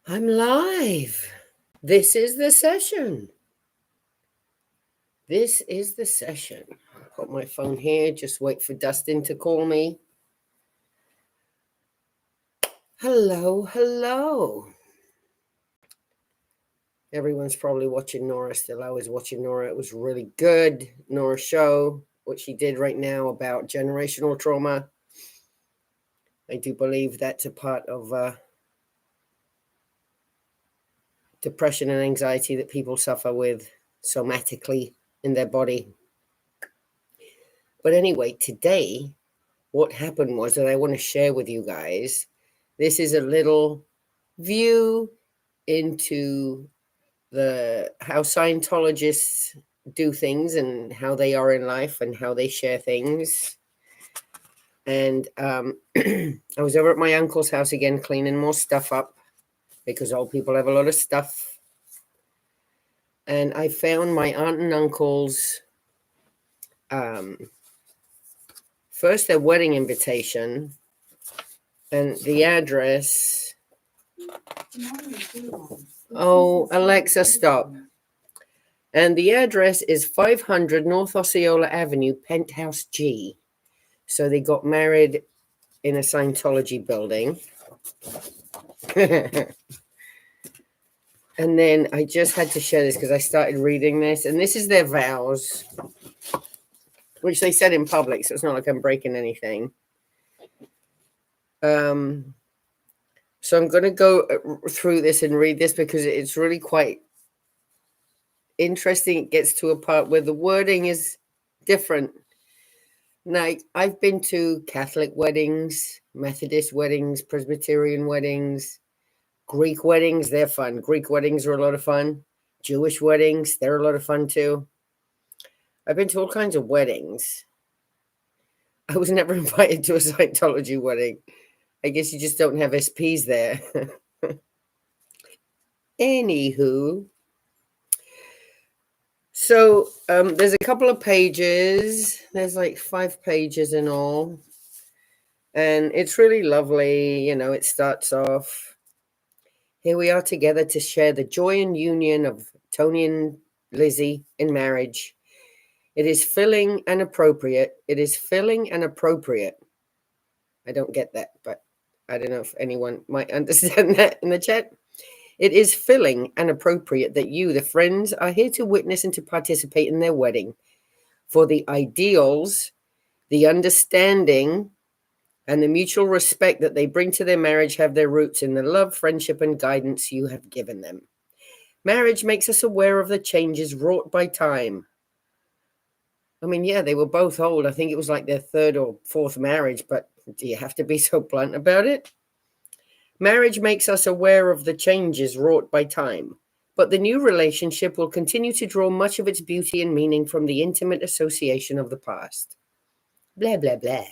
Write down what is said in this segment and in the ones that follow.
I'm live. This is the session. This is the session. Put my phone here. Just wait for Dustin to call me. Hello, hello. Everyone's probably watching Nora still. I was watching Nora. It was really good. Nora's show, what she did right now about generational trauma. I do believe that's a part of depression and anxiety that people suffer with somatically in their body. But anyway, today, what happened was that I want to share with you guys. This is a little view into how Scientologists do things and how they are in life and how they share things. And I was over at my uncle's house again, cleaning more stuff up because old people have a lot of stuff. And I found my aunt and uncle's first their wedding invitation and the address. Oh, Alexa, stop. And the address is 500 North Osceola Avenue, Penthouse G. So they got married in a Scientology building. And then I just had to share this because I started reading this. And this is their vows, which they said in public. So it's not like I'm breaking anything. So I'm going to go through this and read this because it's really quite interesting. It gets to a part where the wording is different. Now, I've been to Catholic weddings, Methodist weddings, Presbyterian weddings, Greek weddings. They're fun. Greek weddings are a lot of fun. Jewish weddings, they're a lot of fun too. I've been to all kinds of weddings. I was never invited to a Scientology wedding. I guess you just don't have SPs there. Anywho, so there's a couple of pages. There's like 5 pages in all. And it's really lovely. You know, it starts off, here we are together to share the joy and union of Tony and Lizzie in marriage. It is filling and appropriate. It is filling and appropriate. I don't get that, but I don't know if anyone might understand that in the chat. It is filling and appropriate that you, the friends, are here to witness and to participate in their wedding. For the ideals, the understanding, and the mutual respect that they bring to their marriage have their roots in the love, friendship, and guidance you have given them. Marriage makes us aware of the changes wrought by time. I mean, yeah, they were both old. I think it was like their 3rd or 4th marriage, but do you have to be so blunt about it? Marriage makes us aware of the changes wrought by time, but the new relationship will continue to draw much of its beauty and meaning from the intimate association of the past. Blah, blah, blah.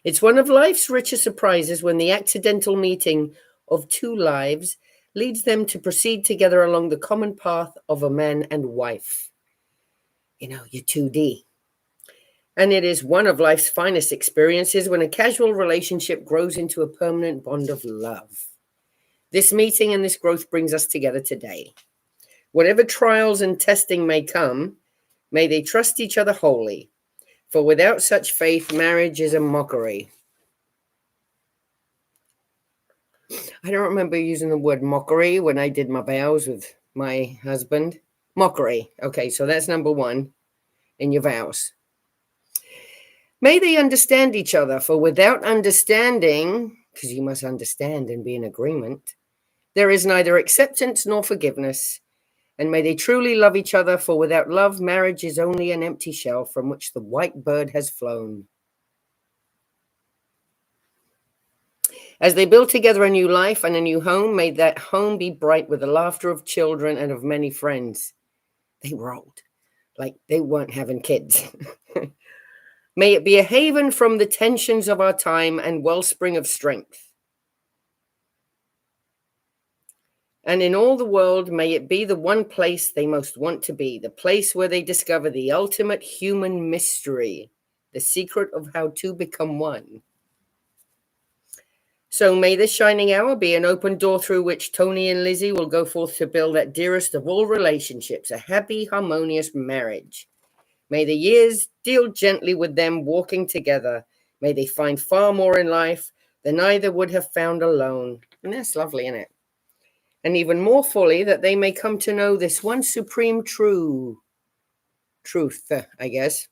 It's one of life's richest surprises when the accidental meeting of 2 lives leads them to proceed together along the common path of a man and wife. You know, you're 2D. And it is one of life's finest experiences when a casual relationship grows into a permanent bond of love. This meeting and this growth brings us together today. Whatever trials and testing may come, may they trust each other wholly. For without such faith, marriage is a mockery. I don't remember using the word mockery when I did my vows with my husband. Mockery. Okay, so that's number 1 in your vows. May they understand each other, for without understanding, because you must understand and be in agreement, there is neither acceptance nor forgiveness. And may they truly love each other, for without love, marriage is only an empty shell from which the white bird has flown. As they build together a new life and a new home, may that home be bright with the laughter of children and of many friends. They were old, like they weren't having kids. May it be a haven from the tensions of our time and wellspring of strength. And in all the world, may it be the one place they most want to be, the place where they discover the ultimate human mystery, the secret of how to become one. So may this shining hour be an open door through which Tony and Lizzie will go forth to build that dearest of all relationships, a happy, harmonious marriage. May the years deal gently with them walking together. May they find far more in life than either would have found alone. And that's lovely, isn't it? And even more fully, that they may come to know this one supreme truth, I guess.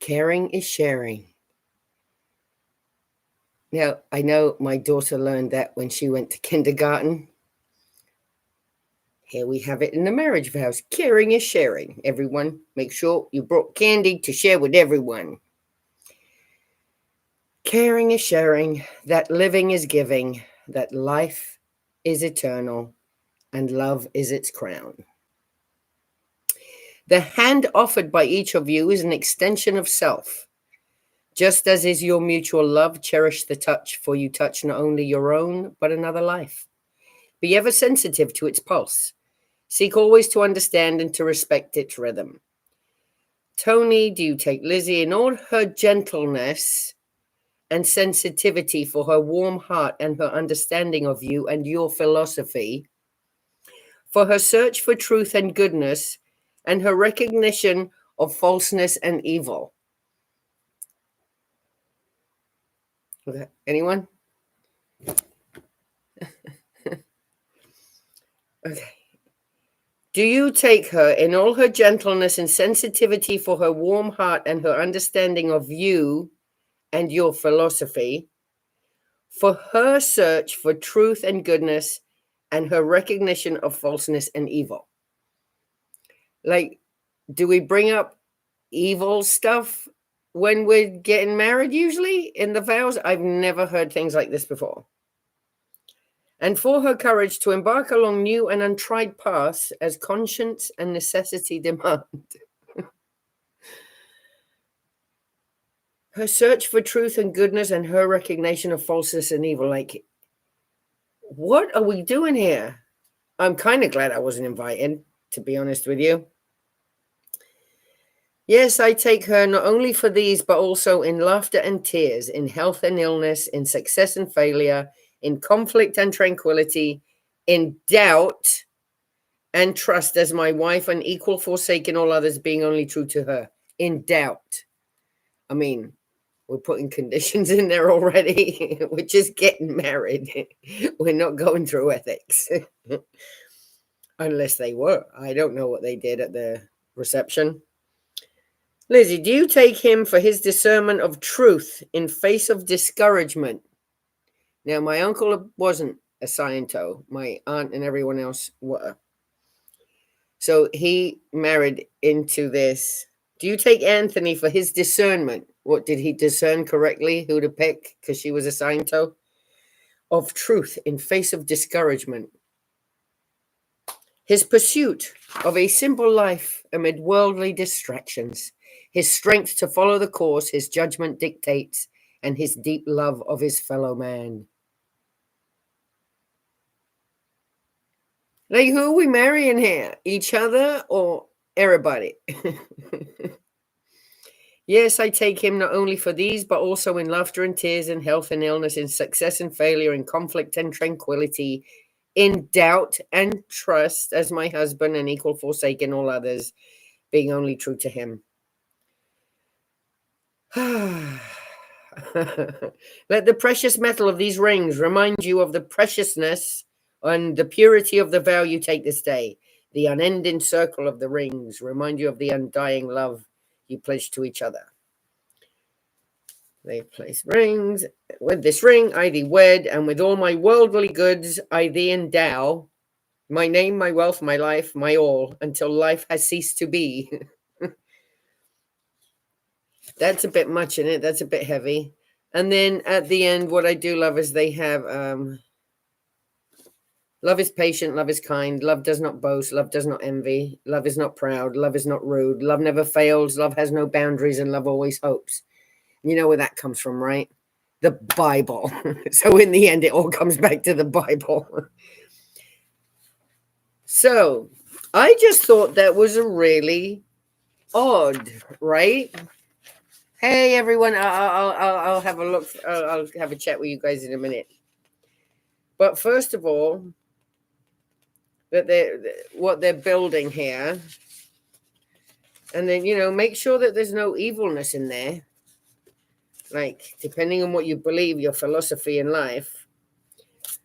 Caring is sharing. Now, I know my daughter learned that when she went to kindergarten. Here we have it in the marriage vows. Caring is sharing. Everyone, make sure you brought candy to share with everyone. Caring is sharing, that living is giving, that life is eternal, and love is its crown. The hand offered by each of you is an extension of self. Just as is your mutual love, cherish the touch, for you touch not only your own, but another life. Be ever sensitive to its pulse. Seek always to understand and to respect its rhythm. Tony, do you take Lizzie in all her gentleness and sensitivity, for her warm heart and her understanding of you and your philosophy, for her search for truth and goodness, and her recognition of falseness and evil? Okay. Anyone? Okay. Do you take her in all her gentleness and sensitivity, for her warm heart and her understanding of you and your philosophy, for her search for truth and goodness, and her recognition of falseness and evil? Like, do we bring up evil stuff when we're getting married usually in the vows? I've never heard things like this before. And for her courage to embark along new and untried paths as conscience and necessity demand. Her search for truth and goodness and her recognition of falseness and evil. Like, what are we doing here? I'm kind of glad I wasn't invited, to be honest with you. Yes, I take her not only for these, but also in laughter and tears, in health and illness, in success and failure, in conflict and tranquility, in doubt and trust, as my wife, and equal forsaking all others, being only true to her. In doubt. I mean, we're putting conditions in there already. We're just getting married. We're not going through ethics. Unless they were. I don't know what they did at the reception. Lizzie, do you take him for his discernment of truth in face of discouragement? Now, my uncle wasn't a Sciento. My aunt and everyone else were. So he married into this. Do you take Anthony for his discernment? What, did he discern correctly who to pick because she was a Sciento? Of truth in face of discouragement. His pursuit of a simple life amid worldly distractions. His strength to follow the course his judgment dictates, and his deep love of his fellow man. Like, who are we marrying here? Each other or everybody? Yes, I take him not only for these, but also in laughter and tears, in health and illness, in success and failure, in conflict and tranquility, in doubt and trust, as my husband, and equal forsaking all others, being only true to him. Let the precious metal of these rings remind you of the preciousness and the purity of the vow you take this day. The unending circle of the rings remind you of the undying love you pledge to each other. They place rings. With this ring I thee wed, and with all my worldly goods I thee endow. My name, my wealth, my life, my all, until life has ceased to be. That's a bit much in it. That's a bit heavy. And then at the end, what I do love is they have love is patient, love is kind, love does not boast, love does not envy, love is not proud, love is not rude, love never fails, love has no boundaries, and love always hopes. You know where that comes from, right? The Bible. So in the end, it all comes back to the Bible. So I just thought that was a really odd, right? Hey, everyone, I'll have a look. I'll have a chat with you guys in a minute. But first of all, what they're building here, and then, make sure that there's no evilness in there. Like, depending on what you believe, your philosophy in life,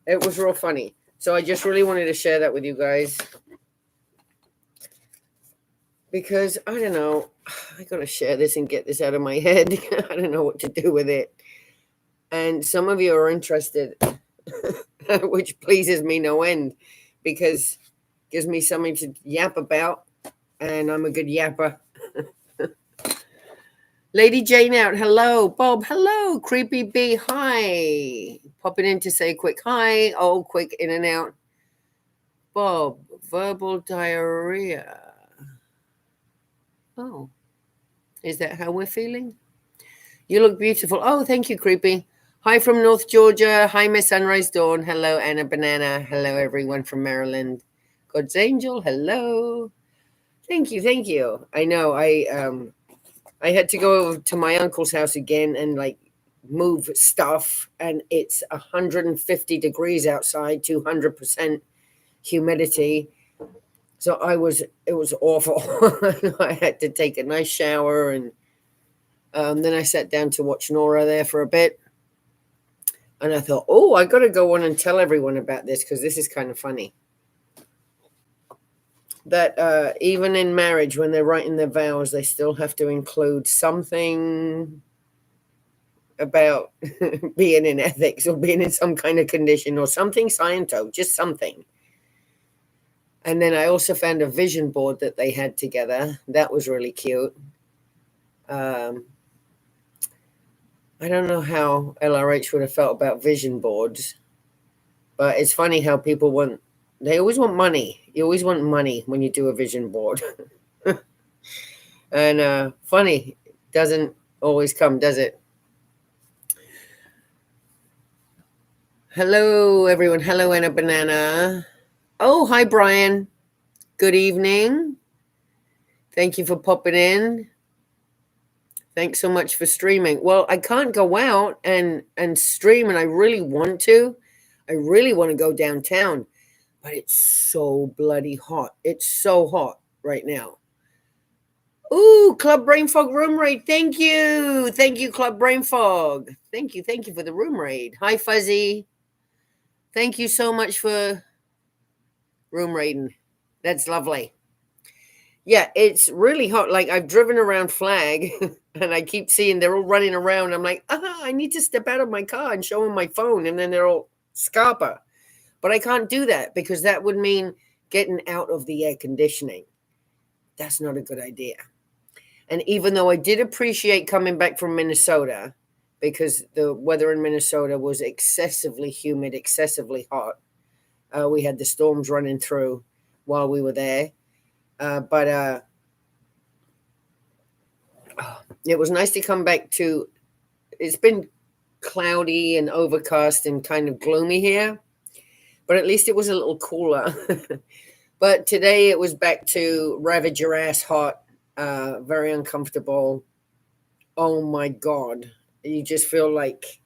it was real funny. So I just really wanted to share that with you guys. Because, I don't know, I got to share this and get this out of my head. I don't know what to do with it. And some of you are interested, which pleases me no end, because it gives me something to yap about, and I'm a good yapper. Lady Jane out, hello. Bob, hello. Creepy B, hi. Popping in to say a quick hi. Oh, quick in and out. Bob, verbal diarrhea. Oh, is that how we're feeling? You look beautiful. Oh, thank you, Creepy. Hi from North Georgia. Hi, Miss Sunrise Dawn. Hello, Anna Banana. Hello, everyone from Maryland. God's Angel, hello. Thank you, thank you. I know, I had to go over to my uncle's house again and move stuff, and it's 150 degrees outside, 200% humidity. So it was awful. I had to take a nice shower, and then I sat down to watch Nora there for a bit. And I thought, oh, I got to go on and tell everyone about this, because this is kind of funny. That even in marriage, when they're writing their vows, they still have to include something about being in ethics or being in some kind of condition or something Sciento, just something. And then I also found a vision board that they had together. That was really cute. I don't know how LRH would have felt about vision boards, but it's funny how people they always want money. You always want money when you do a vision board. And funny, doesn't always come, does it? Hello, everyone. Hello, Anna Banana. Oh, hi, Brian. Good evening. Thank you for popping in. Thanks so much for streaming. Well, I can't go out and stream, and I really want to. I really want to go downtown, but it's so bloody hot. It's so hot right now. Ooh, Club Brain Fog room raid. Thank you. Thank you, Club Brain Fog. Thank you. Thank you for the room raid. Hi, Fuzzy. Thank you so much for room raiding. That's lovely. Yeah, it's really hot. Like, I've driven around Flag and I keep seeing they're all running around. I'm like, I need to step out of my car and show them my phone. And then they're all Scarpa. But I can't do that, because that would mean getting out of the air conditioning. That's not a good idea. And even though I did appreciate coming back from Minnesota, because the weather in Minnesota was excessively humid, excessively hot. We had the storms running through while we were there. But it was nice to come back to, it's been cloudy and overcast and kind of gloomy here, but at least it was a little cooler. But today it was back to ravage your ass hot, very uncomfortable. Oh my God. You just feel like,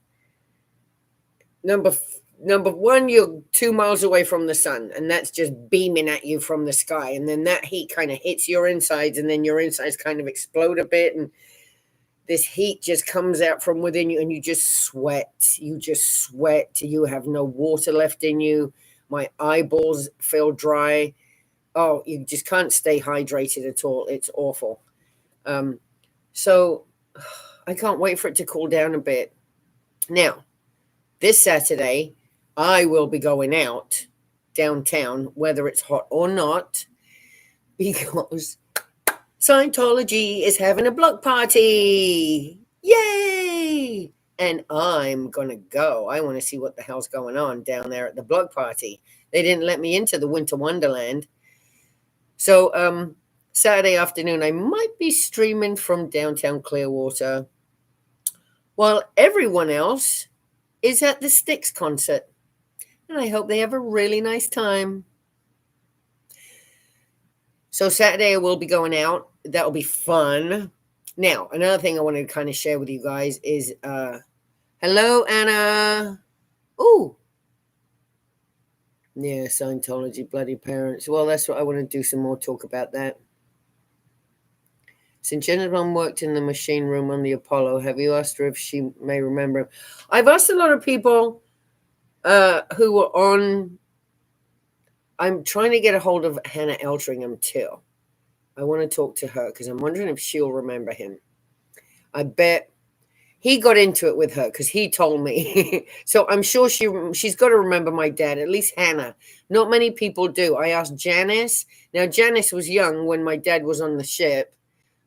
number one, you're 2 miles away from the sun, and that's just beaming at you from the sky. And then that heat kind of hits your insides, and then your insides kind of explode a bit. And this heat just comes out from within you, and you just sweat. You just sweat. You have no water left in you. My eyeballs feel dry. Oh, you just can't stay hydrated at all. It's awful. So I can't wait for it to cool down a bit. Now, this Saturday, I will be going out downtown, whether it's hot or not, because Scientology is having a block party. Yay! And I'm going to go. I want to see what the hell's going on down there at the block party. They didn't let me into the Winter Wonderland. So Saturday afternoon, I might be streaming from downtown Clearwater, while everyone else is at the Styx concert. And I hope they have a really nice time. So Saturday I will be going out. That'll be fun. Now, another thing I wanted to kind of share with you guys is, hello, Anna. Ooh, Yeah, Scientology, bloody parents. Well, that's what I want to do, some more talk about that. Since Jenna's mom worked in the machine room on the Apollo, have you asked her if she may remember him? I've asked a lot of people who were on. I'm trying to get a hold of Hannah Eltringham too. I want to talk to her because I'm wondering if she'll remember him. I bet he got into it with her because he told me. So I'm sure she's got to remember my dad, at least Hannah. Not many people do. I asked Janice. Now, Janice was young when my dad was on the ship.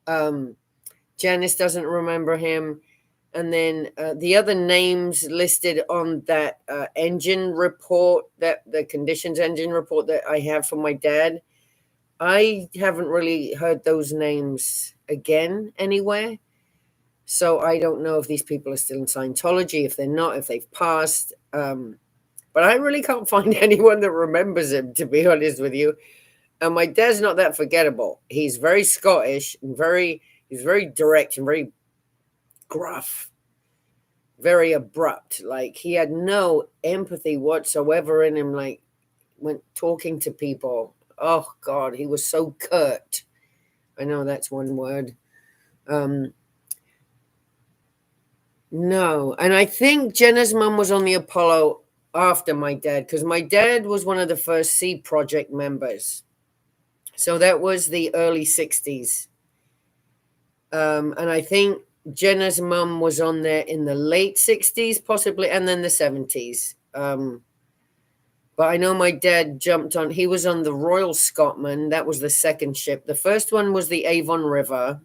Janice doesn't remember him. And then the other names listed on that engine report, that the conditions engine report that I have for my dad, I haven't really heard those names again anywhere. So I don't know if these people are still in Scientology, if they're not, if they've passed. But I really can't find anyone that remembers him, to be honest with you. And my dad's not that forgettable. He's very Scottish and he's very direct and very gruff, very abrupt. Like he had no empathy whatsoever in him. Like when talking to people, oh God, he was so curt. I know that's one word. No, and I think Jenna's mum was on the Apollo after my dad because my dad was one of the first Sea Project members. So that was the early 60s. And I think Jenna's mum was on there in the late 60s, possibly, and then the 70s. But I know my dad jumped on, he was on the Royal Scotsman. That was the second ship. The first one was the Avon River.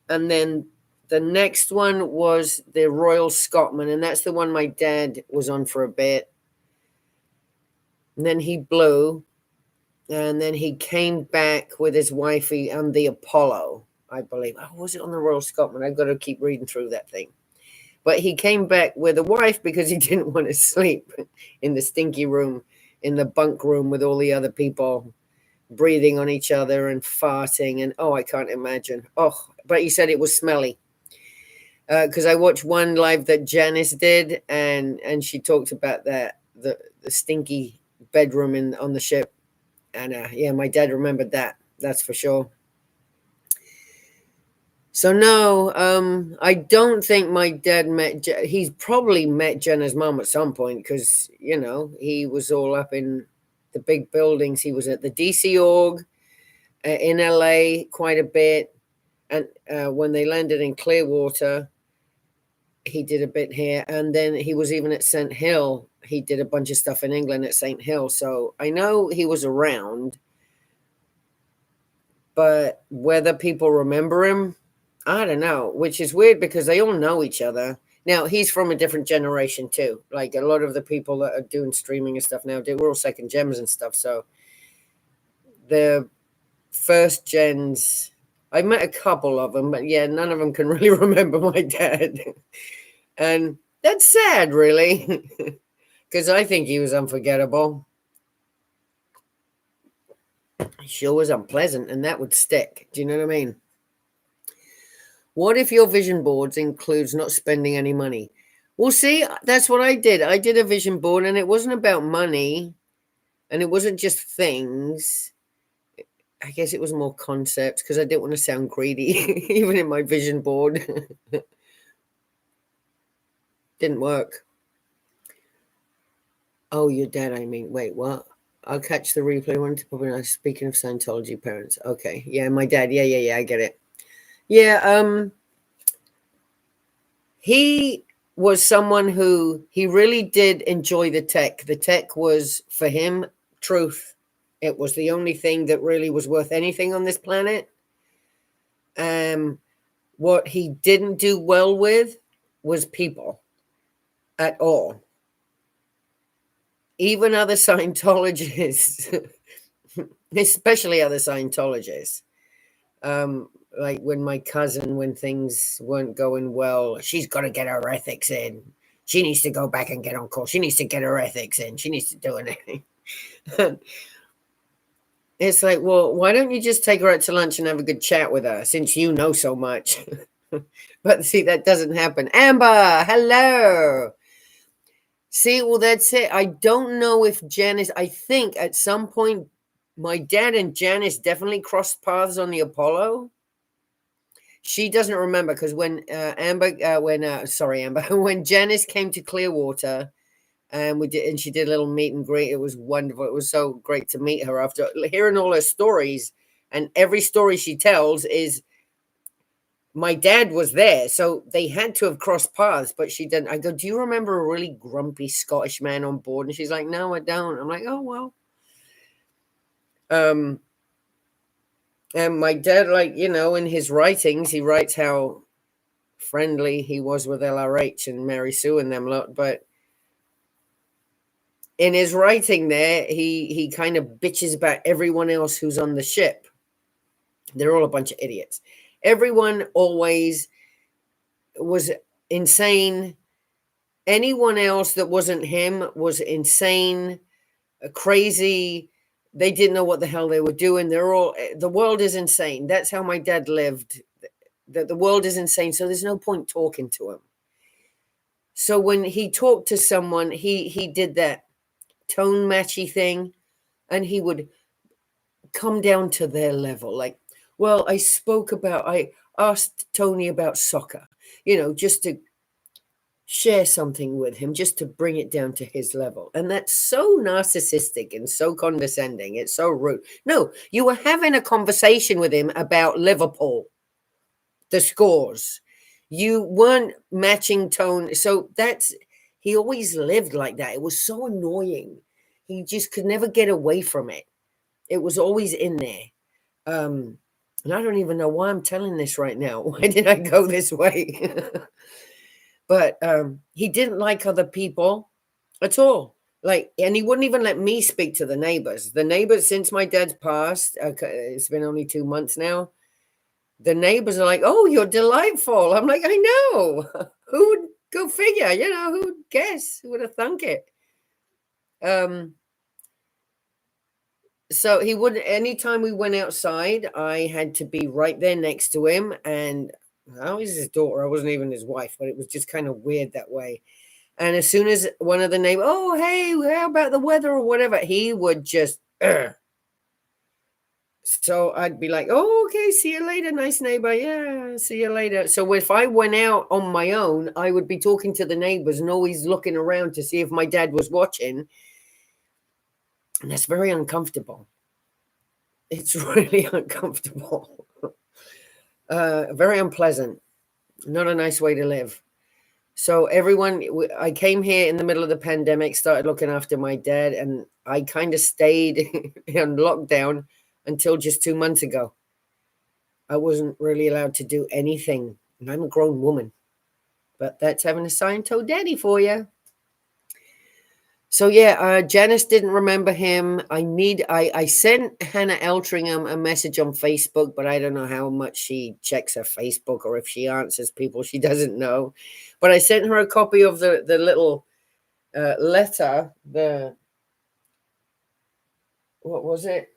And then the next one was the Royal Scotsman. And that's the one my dad was on for a bit. And then he blew. And then he came back with his wifey on the Apollo, I believe. Oh, was it on the Royal Scotsman? I've got to keep reading through that thing. But he came back with a wife because he didn't want to sleep in the stinky room, in the bunk room with all the other people breathing on each other and farting. And, oh, I can't imagine. Oh, but he said it was smelly. Because I watched one live that Janice did, and she talked about that, the stinky bedroom on the ship. And yeah, my dad remembered that. That's for sure. So no, I don't think my dad met. He's probably met Jenna's mom at some point because he was all up in the big buildings. He was at the DC org in LA quite a bit, and when they landed in Clearwater, he did a bit here, and then he was even at St. Hill. He did a bunch of stuff in England at St. Hill. So I know he was around, but whether people remember him, I don't know, which is weird because they all know each other. Now, he's from a different generation too. Like a lot of the people that are doing streaming and stuff now, we're all second gens and stuff. So the first gens, I met a couple of them, but yeah, none of them can really remember my dad. And that's sad, really, because I think he was unforgettable. He sure was unpleasant, and that would stick. Do you know what I mean? What if your vision boards includes not spending any money? Well, see, that's what I did. I did a vision board, and it wasn't about money, and it wasn't just things. I guess it was more concepts because I didn't want to sound greedy, even in my vision board. Didn't work. Oh, your dad, I mean. Wait, what? I'll catch the replay. Speaking of Scientology parents. Okay. Yeah, my dad. Yeah, I get it. Yeah, he was someone who he really did enjoy the tech. The tech was, for him, truth. It was the only thing that really was worth anything on this planet. What he didn't do well with was people at all. Even other Scientologists, especially other Scientologists. Like when things weren't going well, she's got to get her ethics in. She needs to go back and get on call. She needs to get her ethics in. She needs to do anything. It's like, well, why don't you just take her out to lunch and have a good chat with her since you know so much? But see, that doesn't happen. Amber, hello. See, well, that's it. I don't know if Janice, I think at some point my dad and Janice definitely crossed paths on the Apollo. She doesn't remember because when Amber, when Janice came to Clearwater and she did a little meet and greet. It was wonderful. It was so great to meet her after hearing all her stories. And every story she tells is my dad was there, so they had to have crossed paths, but she didn't. I go, do you remember a really grumpy Scottish man on board? And she's like, no, I don't. I'm like, oh, well. And my dad, like, in his writings, he writes how friendly he was with LRH and Mary Sue and them lot. But in his writing there, he kind of bitches about everyone else who's on the ship. They're all a bunch of idiots. Everyone always was insane. Anyone else that wasn't him was insane, crazy. They didn't know what the hell they were doing. The world is insane. That's how my dad lived. That the world is insane, so there's no point talking to him. So when he talked to someone, he did that tone matchy thing, and he would come down to their level. Like, well, I asked Tony about soccer, just to share something with him, just to bring it down to his level. And that's so narcissistic and so condescending. It's so rude. No, you were having a conversation with him about Liverpool, the scores. You weren't matching tone. So he always lived like that. It was so annoying. He just could never get away from it. It was always in there. And I don't even know why I'm telling this right now. Why did I go this way? But he didn't like other people at all. And he wouldn't even let me speak to the neighbors. The neighbors, since my dad's passed, it's been only 2 months now. The neighbors are like, "Oh, you're delightful." I'm like, "I know." Who would go figure? Who'd guess? Who would have thunk it? So he wouldn't. Anytime we went outside, I had to be right there next to him. And I was his daughter. I wasn't even his wife, but it was just kind of weird that way. And as soon as one of the neighbors, "Oh, hey, how about the weather or whatever?" he would just. So I'd be like, "Oh, okay, see you later, nice neighbor. Yeah, see you later." So if I went out on my own, I would be talking to the neighbors and always looking around to see if my dad was watching. And that's very uncomfortable. It's really uncomfortable. Very unpleasant. Not a nice way to live. So I came here in the middle of the pandemic, started looking after my dad, and I kind of stayed in lockdown until just 2 months ago. I wasn't really allowed to do anything. And I'm a grown woman. But that's having a Sciento daddy for you. So yeah, Janice didn't remember him. I sent Hannah Eltringham a message on Facebook, but I don't know how much she checks her Facebook or if she answers people she doesn't know. But I sent her a copy of the little letter. What was it?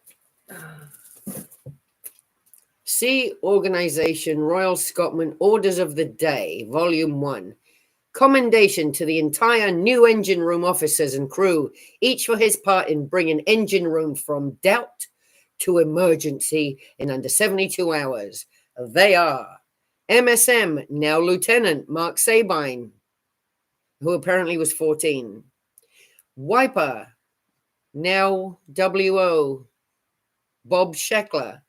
Sea Organization, Royal Scotsman, Orders of the Day, Volume 1. Commendation to the entire new engine room officers and crew, each for his part in bringing engine room from doubt to emergency in under 72 hours. They are MSM, now Lieutenant Mark Sabine, who apparently was 14. Wiper, now WO, Bob Sheckler.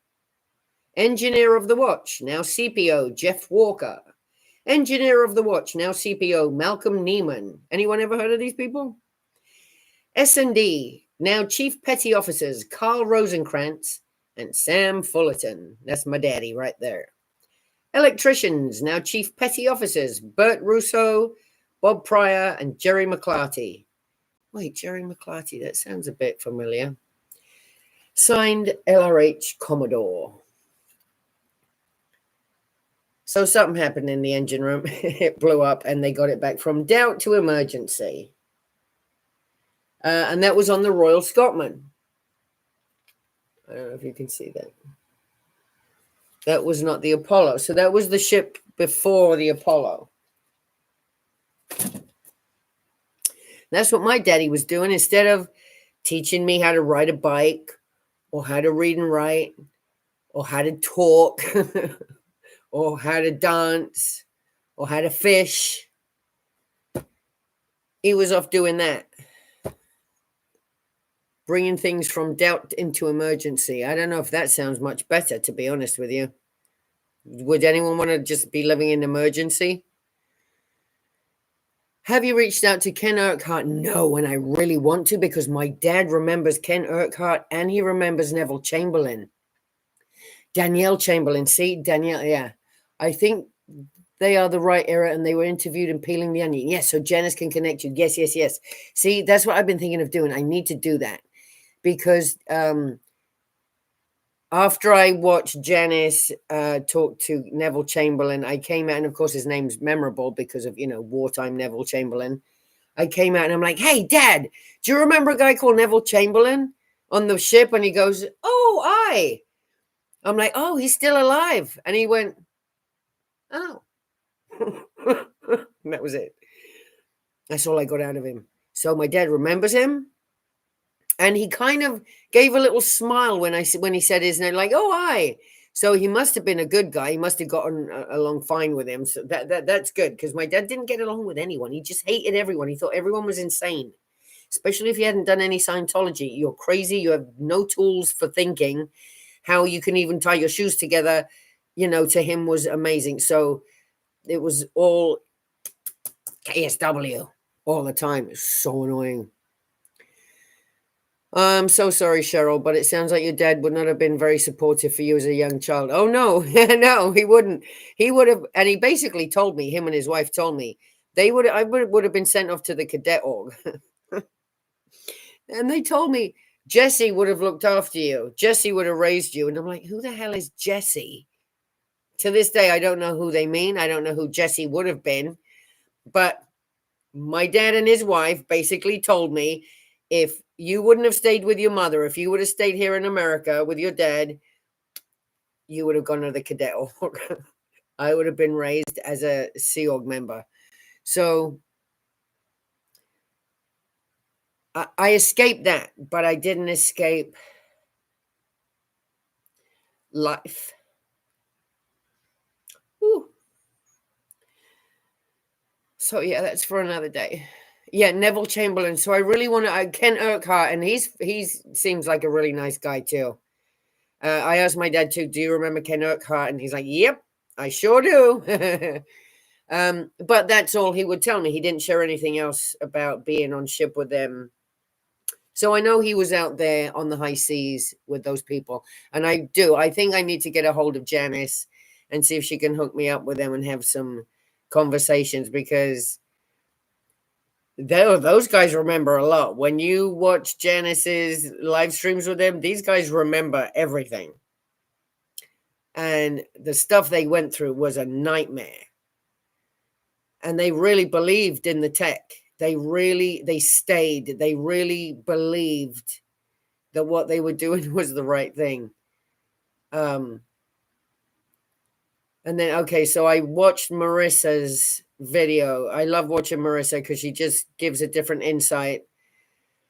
Engineer of the Watch, now CPO, Jeff Walker. Engineer of the Watch, now CPO, Malcolm Neiman. Anyone ever heard of these people? S&D, now Chief Petty Officers, Carl Rosenkrantz and Sam Fullerton. That's my daddy right there. Electricians, now Chief Petty Officers, Bert Russo, Bob Pryor, and Jerry McClarty. Wait, Jerry McClarty, that sounds a bit familiar. Signed, LRH Commodore. So something happened in the engine room. It blew up and they got it back from doubt to emergency. And that was on the Royal Scotsman. I don't know if you can see that. That was not the Apollo. So that was the ship before the Apollo. That's what my daddy was doing. Instead of teaching me how to ride a bike or how to read and write or how to talk or how to dance or how to fish, he was off doing that, bringing things from doubt into emergency. I don't know if that sounds much better, to be honest with you. Would anyone want to just be living in emergency? Have you reached out to Ken Urquhart? No, and I really want to, because my dad remembers Ken Urquhart and he remembers Neville Chamberlain. Danielle Chamberlain. See, Danielle, yeah. I think they are the right era, and they were interviewed in Peeling the Onion. Yes, so Janice can connect you. Yes, yes, yes. See, that's what I've been thinking of doing. I need to do that because after I watched Janice talk to Neville Chamberlain, I came out, and of course his name's memorable because of, wartime Neville Chamberlain. I came out and I'm like, hey, Dad, do you remember a guy called Neville Chamberlain on the ship? And he goes, oh, I'm like, oh, he's still alive. And he went, oh. And that was it. That's all I got out of him. So my dad remembers him. And he kind of gave a little smile when he said his name, like, oh, hi. So he must have been a good guy. He must have gotten along fine with him. So that's good, because my dad didn't get along with anyone. He just hated everyone. He thought everyone was insane, especially if you hadn't done any Scientology. You're crazy. You have no tools for thinking. How you can even tie your shoes together, to him was amazing. So it was all KSW all the time. It's so annoying. I'm so sorry, Cheryl, but it sounds like your dad would not have been very supportive for you as a young child. Oh, no, no, he wouldn't. He would have, and he basically told me, him and his wife told me, I would have been sent off to the cadet org. And they told me, Jesse would have looked after you. Jesse would have raised you. And I'm like, who the hell is Jesse? To this day, I don't know who they mean. I don't know who Jesse would have been. But my dad and his wife basically told me, if you wouldn't have stayed with your mother, if you would have stayed here in America with your dad, you would have gone to the cadet org. I would have been raised as a Sea Org member. So I escaped that, but I didn't escape life. Whew. So yeah, that's for another day. Yeah, Neville Chamberlain. So I really want to Ken Urquhart, and he's seems like a really nice guy too. I asked my dad too, do you remember Ken Urquhart? And he's like, yep, I sure do. But that's all he would tell me. He didn't share anything else about being on ship with them. So I know he was out there on the high seas with those people. And I think I need to get a hold of Janice and see if she can hook me up with them and have some conversations, because those guys remember a lot. When you watch Janice's live streams with them, these guys remember everything. And the stuff they went through was a nightmare. And they really believed in the tech. They really believed that what they were doing was the right thing. And then, okay, so I watched Marissa's video. I love watching Marissa because she just gives a different insight.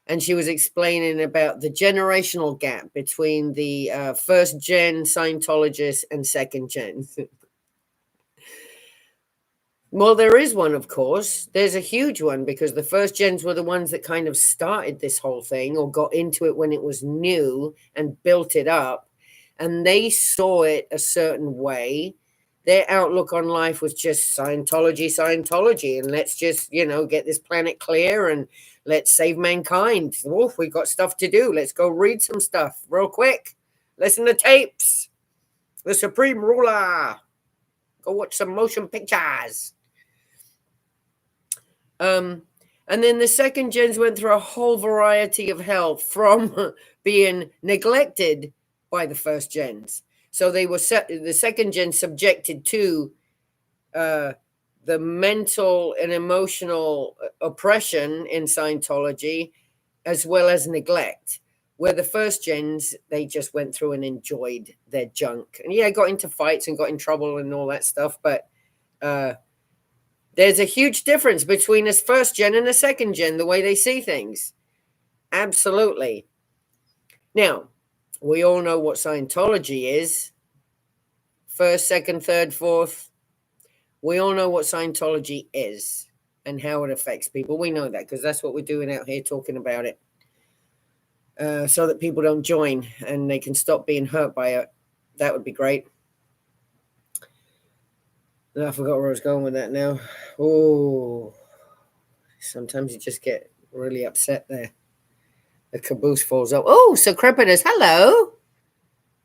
And she was explaining about the generational gap between the first gen Scientologists and second gen. Well, there is one, of course. There's a huge one, because the first gens were the ones that kind of started this whole thing, or got into it when it was new and built it up. And they saw it a certain way. Their outlook on life was just Scientology. And let's just, get this planet clear and let's save mankind. Oh, we've got stuff to do. Let's go read some stuff real quick. Listen to tapes. The Supreme Ruler. Go watch some motion pictures. And then the second gens went through a whole variety of hell from being neglected by the first gens. So they were the second gen subjected to the mental and emotional oppression in Scientology, as well as neglect. Where the first gens, they just went through and enjoyed their junk. And yeah, got into fights and got in trouble and all that stuff. But There's a huge difference between a first gen and a second gen, the way they see things. Absolutely. Now, we all know what Scientology is. First, second, third, fourth. We all know what Scientology is and how it affects people. We know that because that's what we're doing out here, talking about it. So that people don't join and they can stop being hurt by it. That would be great. I forgot where I was going with that now. Oh, sometimes you just get really upset there. The caboose falls up. Oh, so Crepitus, hello.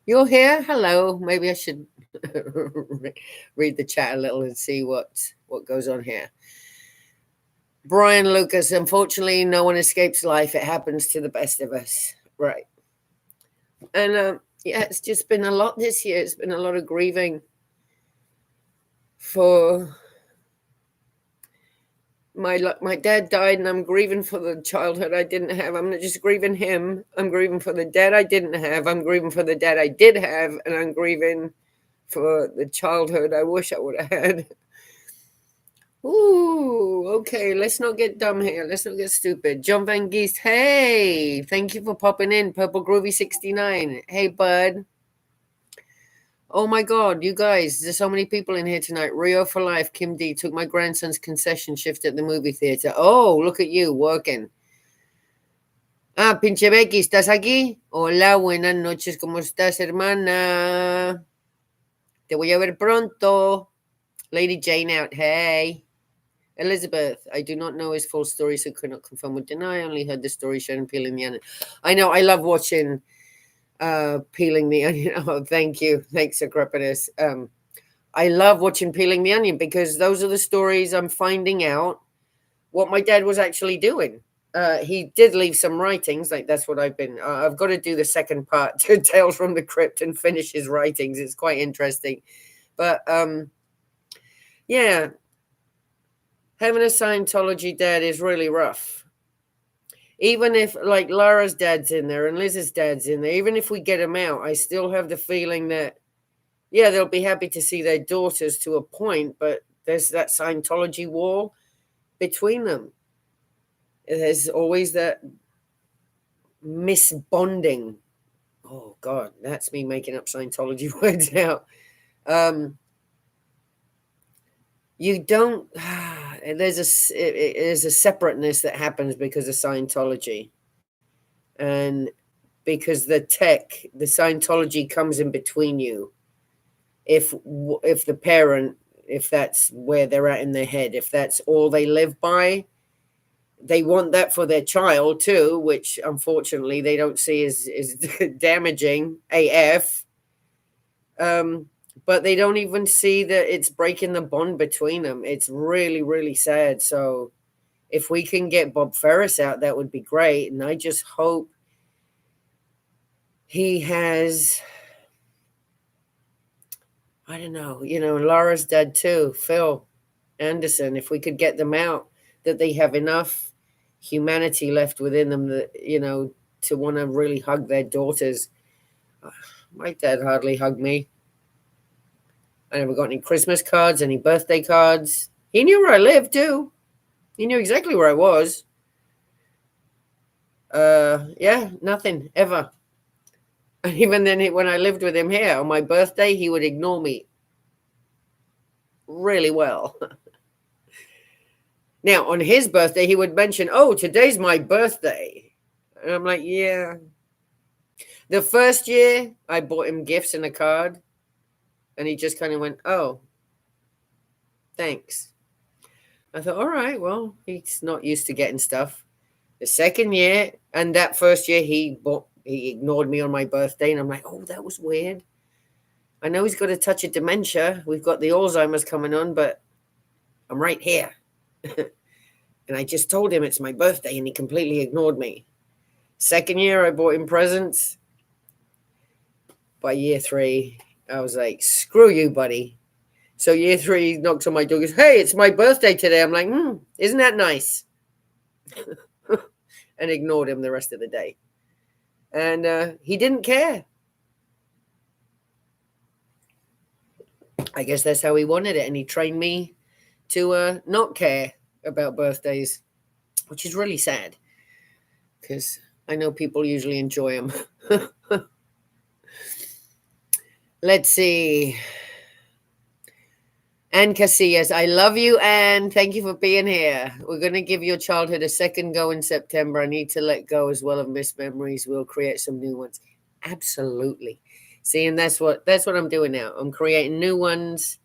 You're here? Hello. Maybe I should read the chat a little and see what goes on here. Brian Lucas, unfortunately, no one escapes life. It happens to the best of us. Right. And yeah, it's just been a lot this year. It's been a lot of grieving for my dad died, and I'm grieving for the childhood I didn't have. I'm not just grieving him. I'm grieving for the dad I didn't have. I'm grieving for the dad I did have, and I'm grieving for the childhood I wish I would have had. Ooh, okay, let's not get dumb here. Let's not get stupid. John Van Geest, hey, thank you for popping in. Purple Groovy 69. Hey, bud. Oh my God, you guys, there's so many people in here tonight. Rio for life, Kim D. Took my grandson's concession shift at the movie theater. Oh, look at you working. Ah, pinche Becky, ¿estás aquí? Hola, buenas noches, ¿cómo estás, hermana? Te voy a ver pronto. Lady Jane out, hey. Elizabeth, I do not know his full story, so could not confirm or deny. I only heard the story shown peeling the onion. I know, I love watching peeling the onion. Oh, thank you. Thanks, Agrippinus. I love watching Peeling the Onion because those are the stories I'm finding out what my dad was actually doing. He did leave some writings, like that's what I've been. I've got to do the second part to Tales from the Crypt and finish his writings. It's quite interesting, but yeah, having a Scientology dad is really rough. Even if like Lara's dad's in there and Liz's dad's in there, even if we get them out, I still have the feeling that yeah, they'll be happy to see their daughters to a point, but there's that Scientology wall between them. There's always that misbonding. Oh God, that's me making up Scientology words now. You don't. There's a separateness that happens because of Scientology, and because the Scientology comes in between you. If the parent, if that's where they're at in their head, if that's all they live by, they want that for their child too, which unfortunately they don't see as damaging AF. But they don't even see that it's breaking the bond between them. It's really, really sad. So if we can get Bob Ferris out, that would be great. And I just hope he has, I don't know, Laura's dad too, Phil Anderson, if we could get them out, that they have enough humanity left within them that, to want to really hug their daughters. My dad hardly hugged me. I never got any Christmas cards, any birthday cards. He knew where I lived too. He knew exactly where I was. Yeah, nothing ever. And even then, when I lived with him here on my birthday, he would ignore me really well. Now, on his birthday, he would mention, "Oh, today's my birthday." And I'm like, yeah. The first year, I bought him gifts and a card. And he just kind of went, "Oh, thanks." I thought, all right, well, he's not used to getting stuff. The second year, and that first year, he ignored me on my birthday. And I'm like, oh, that was weird. I know he's got a touch of dementia. We've got the Alzheimer's coming on, but I'm right here. And I just told him it's my birthday, and he completely ignored me. Second year, I bought him presents. By year 3, I was like, screw you, buddy. So year 3, he knocks on my door, goes, "Hey, it's my birthday today." I'm like, isn't that nice? And ignored him the rest of the day. And he didn't care. I guess that's how he wanted it. And he trained me to not care about birthdays, which is really sad because I know people usually enjoy them. Let's see. Anne Casillas, I love you, Anne. Thank you for being here. We're going to give your childhood a second go in September. I need to let go as well of missed memories. We'll create some new ones. Absolutely. See, and that's what I'm doing now. I'm creating new ones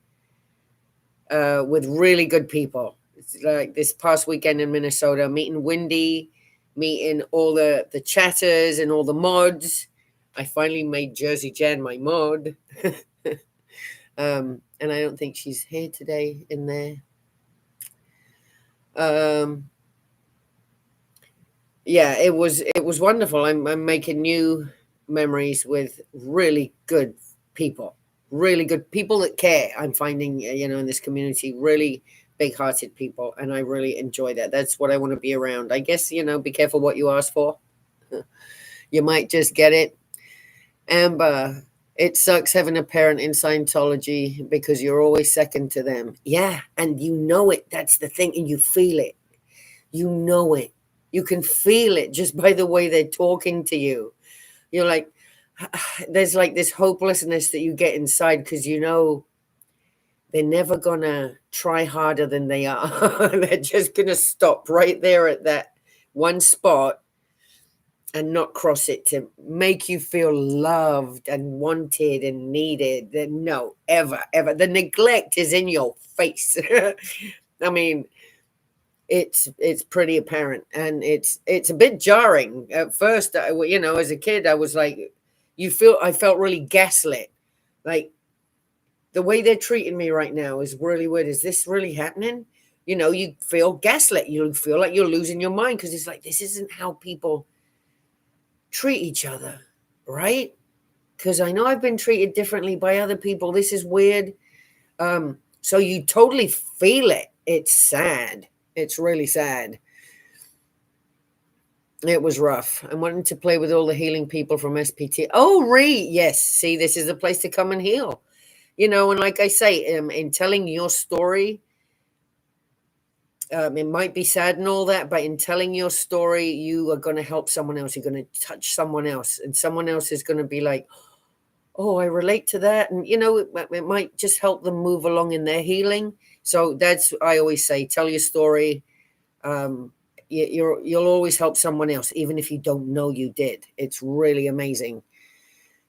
with really good people. It's like this past weekend in Minnesota, meeting Wendy, meeting all the chatters and all the mods. I finally made Jersey Jan my mod. And I don't think she's here today in there. Yeah, it was wonderful. I'm making new memories with really good people that care. I'm finding, in this community, really big-hearted people, and I really enjoy that. That's what I want to be around. I guess, be careful what you ask for. You might just get it. Amber, it sucks having a parent in Scientology because you're always second to them. Yeah, and you know it. That's the thing, and you feel it. You know it. You can feel it just by the way they're talking to you. You're like, there's like this hopelessness that you get inside because they're never going to try harder than they are. They're just going to stop right there at that one spot and not cross it to make you feel loved and wanted and needed. No, ever, ever. The neglect is in your face. I mean, it's pretty apparent, and it's a bit jarring at first. As a kid, I was like, I felt really gaslit. Like, the way they're treating me right now is really weird. Is this really happening? You feel gaslit. You feel like you're losing your mind because it's like, this isn't how people treat each other, right? Because I know I've been treated differently by other people. This is weird. So you totally feel it. It's sad. It's really sad. It was rough. I'm wanting to play with all the healing people from SPT. Oh, yes. See, this is the place to come and heal. And like I say, in telling your story, it might be sad and all that, but in telling your story, you are going to help someone else. You're going to touch someone else, and someone else is going to be like, oh, I relate to that. And, it might just help them move along in their healing. So I always say, tell your story. You'll always help someone else, even if you don't know you did. It's really amazing.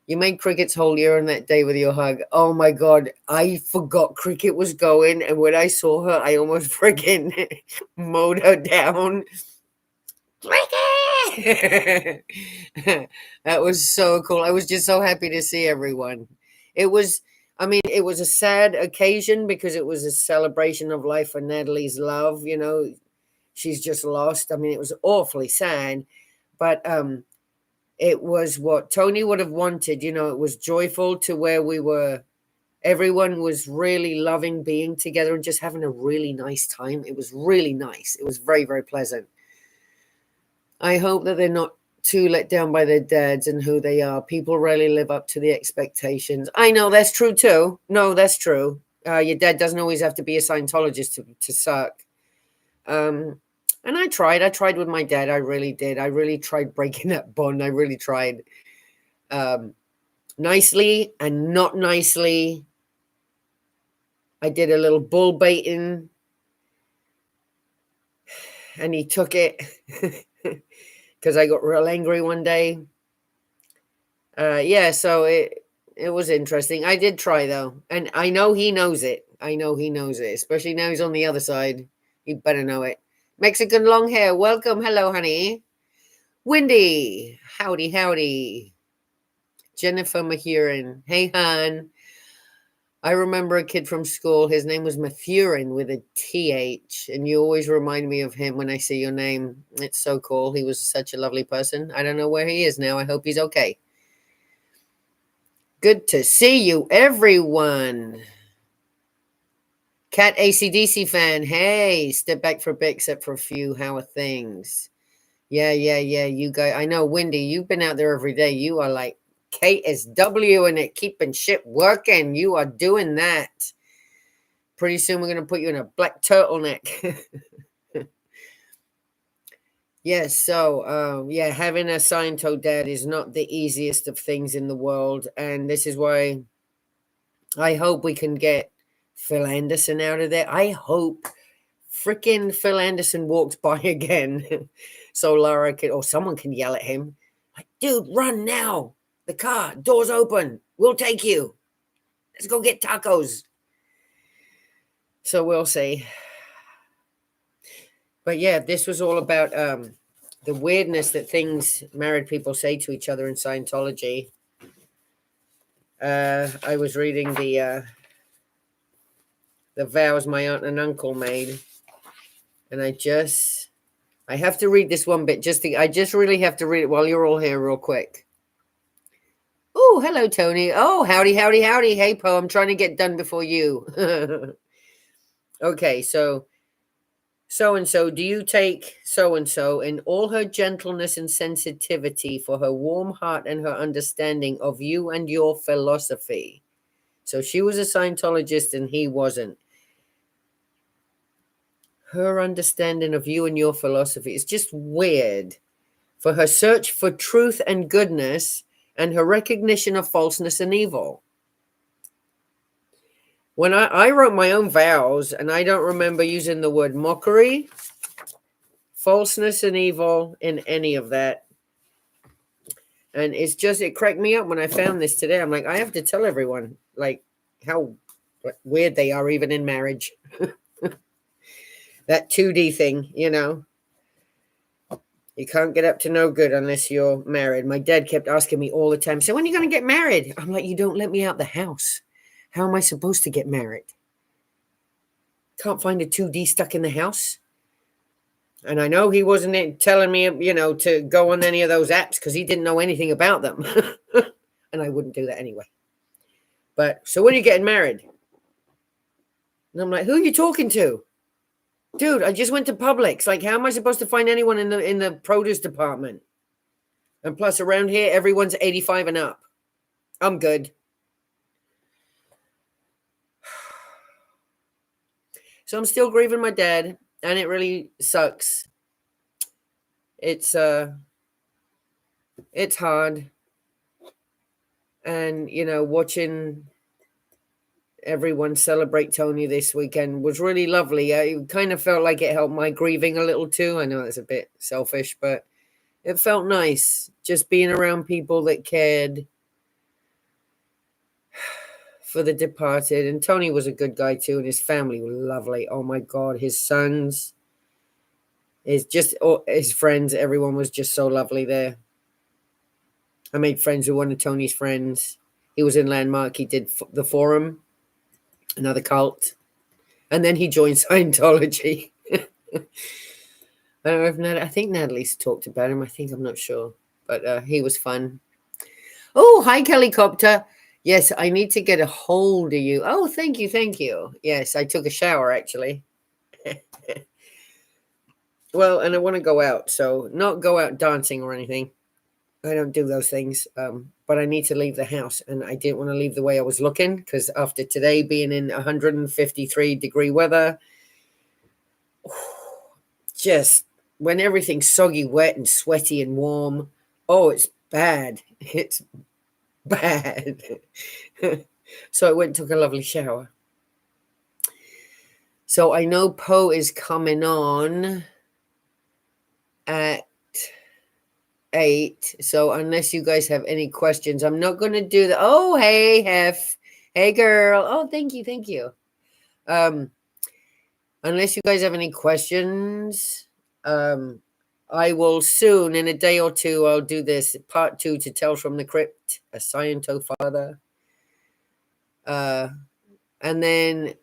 You made Cricket's whole year on that day with your hug. Oh my God, I forgot Cricket was going, and when I saw her, I almost freaking mowed her down. Cricket! That was so cool. I was just so happy to see everyone. It was a sad occasion because it was a celebration of life for Natalie's love. She's just lost. It was awfully sad, but it was what Tony would have wanted. It was joyful to where everyone was really loving being together and just having a really nice time. It was really nice. It was very, very pleasant. I hope that they're not too let down by their dads and who they are. People rarely live up to the expectations. I know that's true too. No, that's true. Your dad doesn't always have to be a Scientologist to suck. And I tried with my dad. I really did. I really tried breaking that bond. I really tried, nicely and not nicely. I did a little bull baiting, and he took it because I got real angry one day. So it was interesting. I did try though, and I know he knows it. Especially now he's on the other side. He better know it. Mexican long hair, welcome. Hello, honey. Wendy, howdy. Jennifer Mahurin, hey, hon. I remember a kid from school. His name was Mathurin with a TH, and you always remind me of him when I see your name. It's so cool. He was such a lovely person. I don't know where he is now. I hope he's okay. Good to see you, everyone. Cat ACDC fan. Hey, step back for a bit, except for a few. How are things? Yeah. You guys, I know, Wendy, you've been out there every day. You are like KSW and it keeping shit working. You are doing that. pretty soon we're going to put you in a black turtleneck. Yes, so yeah, having a Sciento dad is not the easiest of things in the world, and this is why I hope we can get Phil Anderson out of there. I hope freaking Phil Anderson walks by again, so Lara can, or someone can yell at him, like, "Dude, run now! The car, doors open. We'll take you. Let's go get tacos." So we'll see. But yeah, this was all about the weirdness that things married people say to each other in Scientology. I was reading the vows my aunt and uncle made, and I have to read this one bit. I just really have to read it while you're all here, real quick. Oh, hello, Tony. Oh, howdy, howdy, howdy. Hey, Poe, I'm trying to get done before you. Okay, so and so, do you take so and so in all her gentleness and sensitivity for her warm heart and her understanding of you and your philosophy? So she was a Scientologist and he wasn't. Her understanding of you and your philosophy is just weird. For her search for truth and goodness and her recognition of falseness and evil. When I wrote my own vows, and I don't remember using the word mockery, falseness, and evil in any of that. And it cracked me up when I found this today. I'm like, I have to tell everyone, like, how weird they are even in marriage. That 2D thing, you know. You can't get up to no good unless you're married. My dad kept asking me all the time, so when are you going to get married? I'm like, you don't let me out the house. How am I supposed to get married? Can't find a 2D stuck in the house. And I know he wasn't telling me, to go on any of those apps because he didn't know anything about them. And I wouldn't do that anyway. But, so when are you getting married? And I'm like, who are you talking to? Dude, I just went to Publix. Like, how am I supposed to find anyone in the produce department? And plus, around here, everyone's 85 and up. I'm good. So I'm still grieving my dad, and it really sucks. It's hard. And, watching everyone celebrate Tony this weekend was really lovely. I kind of felt like it helped my grieving a little too. I know it's a bit selfish, but it felt nice just being around people that cared for the departed. And Tony was a good guy too, and his family were lovely. Oh my God, his sons, his friends, everyone was just so lovely there. I made friends with one of Tony's friends. He was in Landmark. He did the Forum, another cult. And then he joined Scientology. I don't know if I think Natalie's talked about him. I'm not sure. But he was fun. Oh, hi, Kellycopter. Yes, I need to get a hold of you. Oh, thank you, thank you. Yes, I took a shower, actually. Well, and I want to go out. So not go out dancing or anything. I don't do those things. But I need to leave the house. And I didn't want to leave the way I was looking. Because after today being in 153-degree weather, just when everything's soggy, wet, and sweaty and warm, oh, it's bad. It's bad. So I went and took a lovely shower. So I know Poe is coming on at 8. So unless you guys have any questions, I'm not going to do that. Oh, hey, Hef. Hey, girl. Oh, thank you. Thank you. Unless you guys have any questions, I will soon, in a day or two, I'll do this part 2 to Tales from the Crypt, a Sciento father. And then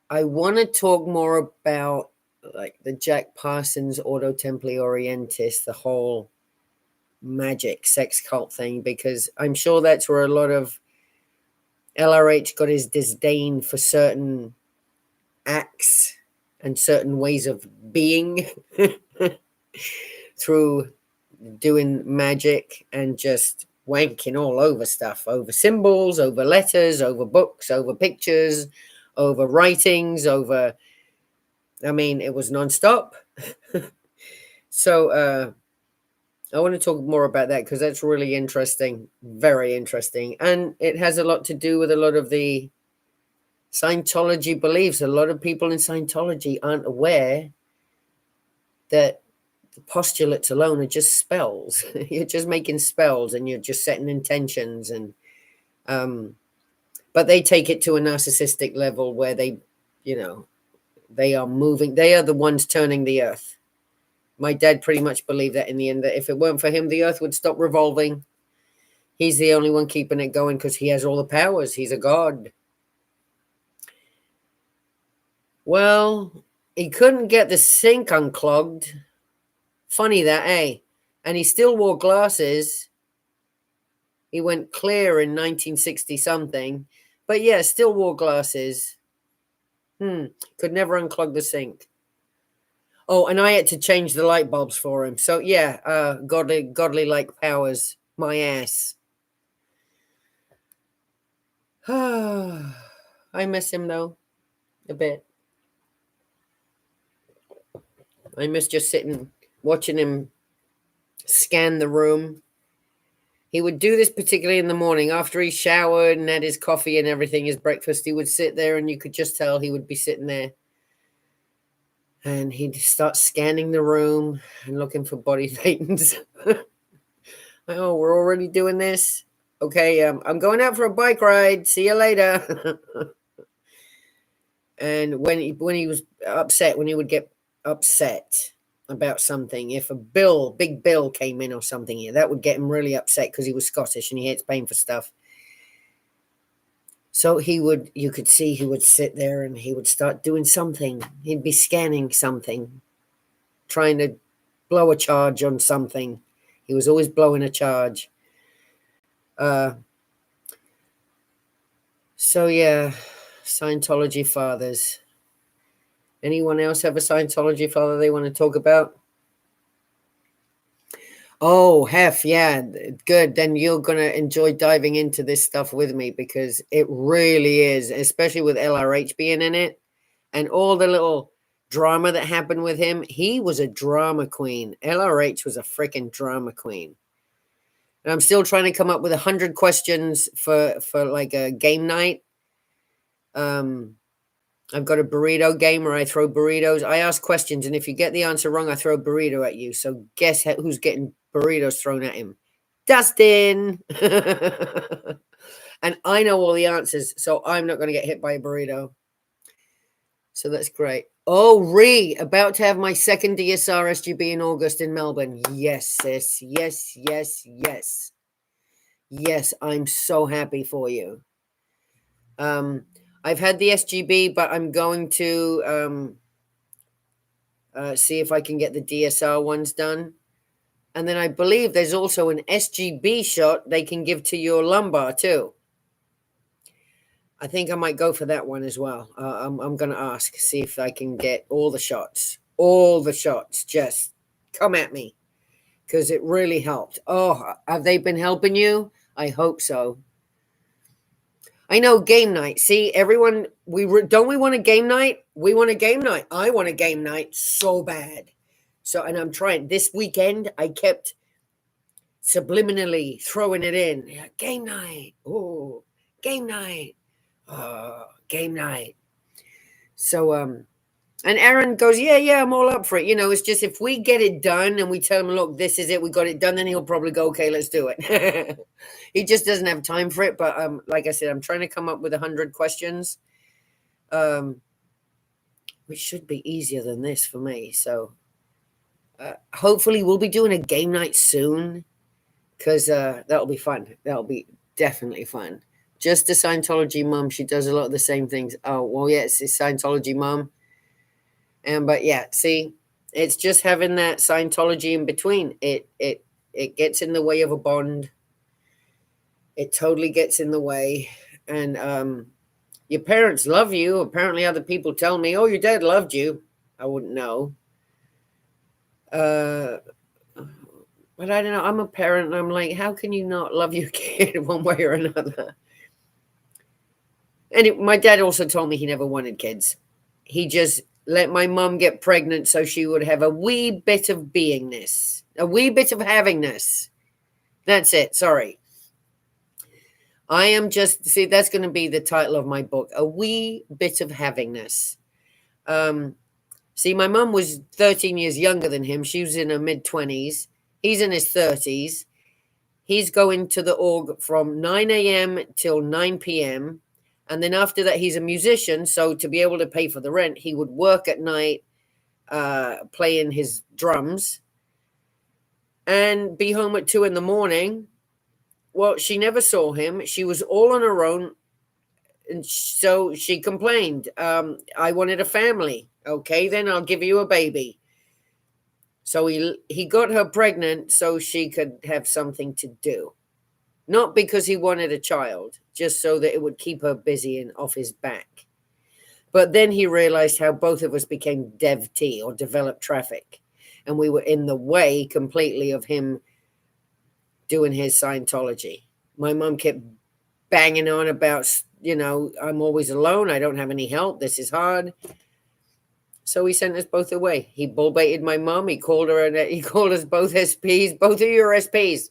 I want to talk more about like the Jack Parsons Ordo Templi Orientis, the whole magic sex cult thing, because I'm sure that's where a lot of LRH got his disdain for certain acts and certain ways of being through doing magic and just wanking all over stuff, over symbols, over letters, over books, over pictures, over writings, over, I mean, it was nonstop. So I want to talk more about that because that's really interesting, very interesting. And it has a lot to do with a lot of the Scientology beliefs. A lot of people in Scientology aren't aware that the postulates alone are just spells. You're just making spells and you're just setting intentions. And but they take it to a narcissistic level where they, you know, they are moving, they are the ones turning the earth. My dad pretty much believed that in the end, that if it weren't for him, the earth would stop revolving. He's the only one keeping it going because he has all the powers. He's a god. Well, he couldn't get the sink unclogged. Funny that, eh? And he still wore glasses. He went clear in 1960 something. But yeah, still wore glasses. Could never unclog the sink. Oh, and I had to change the light bulbs for him. So yeah, godly like powers. My ass. I miss him though, a bit. I miss just sitting, watching him scan the room. He would do this particularly in the morning after he showered and had his coffee and everything, his breakfast. He would sit there and you could just tell he would be sitting there. And he'd start scanning the room and looking for body thetans. Oh, we're already doing this? Okay, I'm going out for a bike ride. See you later. And when he was upset, when he would get upset about something, if a big bill came in or something, yeah, that would get him really upset because he was Scottish and he hates paying for stuff. So you could see he would sit there and he would start doing something. He'd be scanning something, trying to blow a charge on something. He was always blowing a charge. So yeah, Scientology fathers. Anyone else have a Scientology father they want to talk about? Oh, Hef, yeah, good. Then you're going to enjoy diving into this stuff with me because it really is, especially with LRH being in it and all the little drama that happened with him. He was a drama queen. LRH was a freaking drama queen. And I'm still trying to come up with 100 questions for like a game night. I've got a burrito game where I throw burritos. I ask questions, and if you get the answer wrong, I throw a burrito at you. So guess who's getting burritos thrown at him? Dustin. And I know all the answers, so I'm not going to get hit by a burrito. So that's great. Oh, about to have my second DSR SGB in August in Melbourne. Yes, sis. Yes, yes, yes. Yes, I'm so happy for you. I've had the SGB, but I'm going to see if I can get the DSR ones done. And then I believe there's also an SGB shot they can give to your lumbar too. I think I might go for that one as well. I'm going to ask, see if I can get all the shots. All the shots. Just come at me because it really helped. Oh, have they been helping you? I hope so. I know game night. See, everyone, don't we want a game night? We want a game night. I want a game night so bad. So, and I'm trying. This weekend, I kept subliminally throwing it in. Yeah, game night. Oh, game night. Game night. So, and Aaron goes, yeah, I'm all up for it. You know, it's just if we get it done and we tell him, look, this is it, we got it done, then he'll probably go, okay, let's do it. He just doesn't have time for it. But like I said, I'm trying to come up with 100 questions, which should be easier than this for me. So hopefully we'll be doing a game night soon because that'll be fun. That'll be definitely fun. Just a Scientology mom. She does a lot of the same things. Oh, well, yeah, it's a Scientology mom. But yeah, see, it's just having that Scientology in between. It gets in the way of a bond. It totally gets in the way. And your parents love you. Apparently other people tell me, oh, your dad loved you. I wouldn't know. But I don't know. I'm a parent and I'm like, how can you not love your kid one way or another? And my dad also told me he never wanted kids. He just let my mum get pregnant so she would have a wee bit of beingness, a wee bit of havingness. That's it. Sorry. I am just, see, that's going to be the title of my book, A Wee Bit of Havingness. See, my mum was 13 years younger than him. She was in her mid-20s. He's in his 30s. He's going to the org from 9 a.m. till 9 p.m. And then after that, he's a musician. So to be able to pay for the rent, he would work at night playing his drums and be home at 2 in the morning. Well, she never saw him. She was all on her own. And so she complained, I wanted a family. Okay, then I'll give you a baby. So he got her pregnant so she could have something to do. Not because he wanted a child, just so that it would keep her busy and off his back. But then he realized how both of us became dev T, or developed traffic. And we were in the way completely of him doing his Scientology. My mom kept banging on about, I'm always alone. I don't have any help. This is hard. So he sent us both away. He bull baited my mom. He called us both SPs, both of your SPs.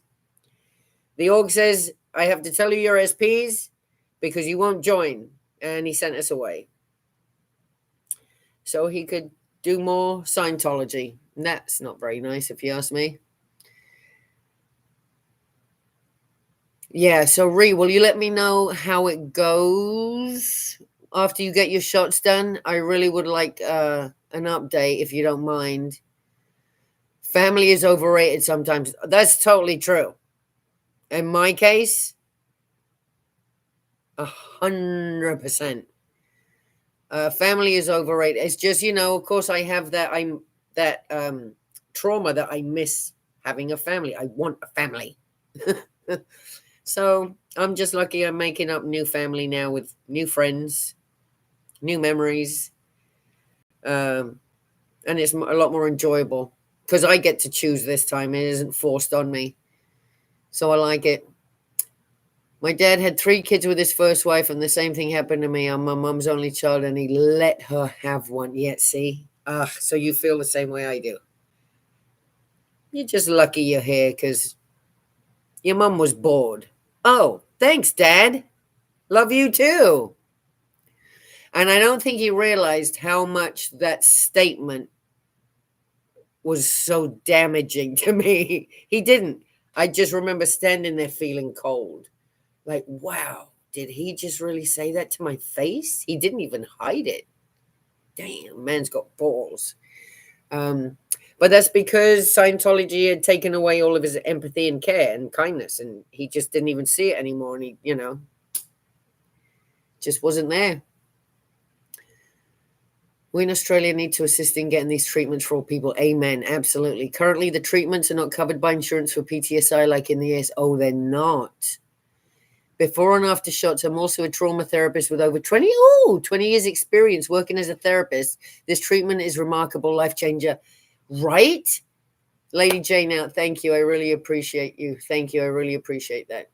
The org says, I have to tell you your SPs because you won't join. And he sent us away. So he could do more Scientology. And that's not very nice, if you ask me. Yeah, so Ree, will you let me know how it goes after you get your shots done? I really would like an update, if you don't mind. Family is overrated sometimes. That's totally true. In my case, 100%. Family is overrated. It's just, of course I have that trauma that I miss having a family. I want a family. So I'm just lucky I'm making up new family now with new friends, new memories. And it's a lot more enjoyable because I get to choose this time. It isn't forced on me. So I like it. My dad had 3 kids with his first wife, and the same thing happened to me. I'm my mum's only child, and he let her have one. Yet, see? So you feel the same way I do. You're just lucky you're here because your mum was bored. Oh, thanks, Dad. Love you too. And I don't think he realized how much that statement was so damaging to me. He didn't. I just remember standing there feeling cold. Like, wow, did he just really say that to my face? He didn't even hide it. Damn, man's got balls. But that's because Scientology had taken away all of his empathy and care and kindness, and he just didn't even see it anymore. And he, just wasn't there. We in Australia need to assist in getting these treatments for all people. Amen. Absolutely. Currently, the treatments are not covered by insurance for PTSI like in the US. Oh, they're not. Before and after shots, I'm also a trauma therapist with over 20 years experience working as a therapist. This treatment is remarkable, life changer. Right? Lady Jane out, thank you. I really appreciate you. Thank you. I really appreciate that.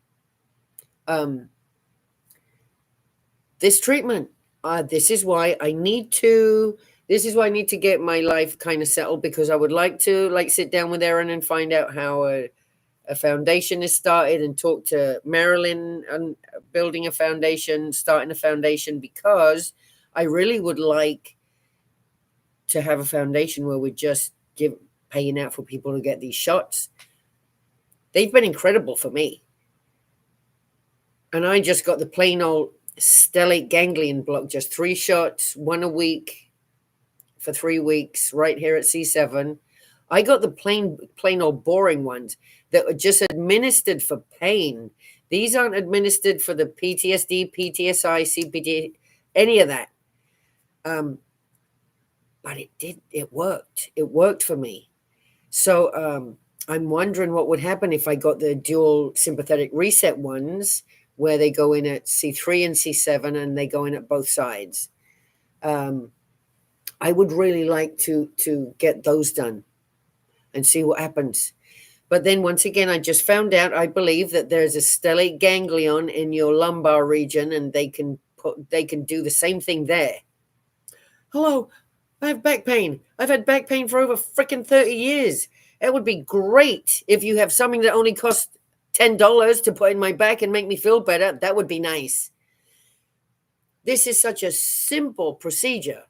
This treatment, this is why I need to get my life kind of settled, because I would like to sit down with Erin and find out how a foundation is started and talk to Marilyn on building a foundation, starting a foundation, because I really would like to have a foundation where we just paying out for people to get these shots. They've been incredible for me. And I just got the plain old stellate ganglion block, just 3 shots, 1 a week for 3 weeks right here at C7. I got the plain old boring ones that are just administered for pain. These aren't administered for the PTSD, PTSI, CPT, any of that. But it worked. It worked for me. So I'm wondering what would happen if I got the dual sympathetic reset ones, where they go in at C3 and C7 and they go in at both sides. I would really like to get those done and see what happens. But then once again, I just found out, I believe that there's a stellate ganglion in your lumbar region, and they can they can do the same thing there. Hello, I have back pain. I've had back pain for over freaking 30 years. It would be great if you have something that only costs $10 to put in my back and make me feel better. That would be nice. This is such a simple procedure.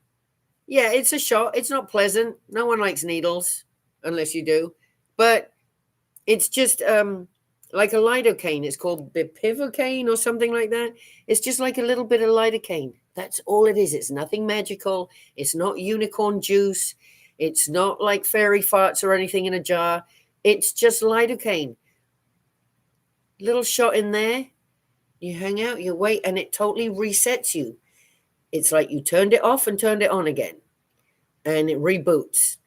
Yeah, it's a shot. It's not pleasant. No one likes needles unless you do. But it's just like a lidocaine. It's called bupivacaine or something like that. It's just like a little bit of lidocaine. That's all it is. It's nothing magical. It's not unicorn juice. It's not like fairy farts or anything in a jar. It's just lidocaine. Little shot in there. You hang out, you wait, and it totally resets you. It's like you turned it off and turned it on again, and it reboots.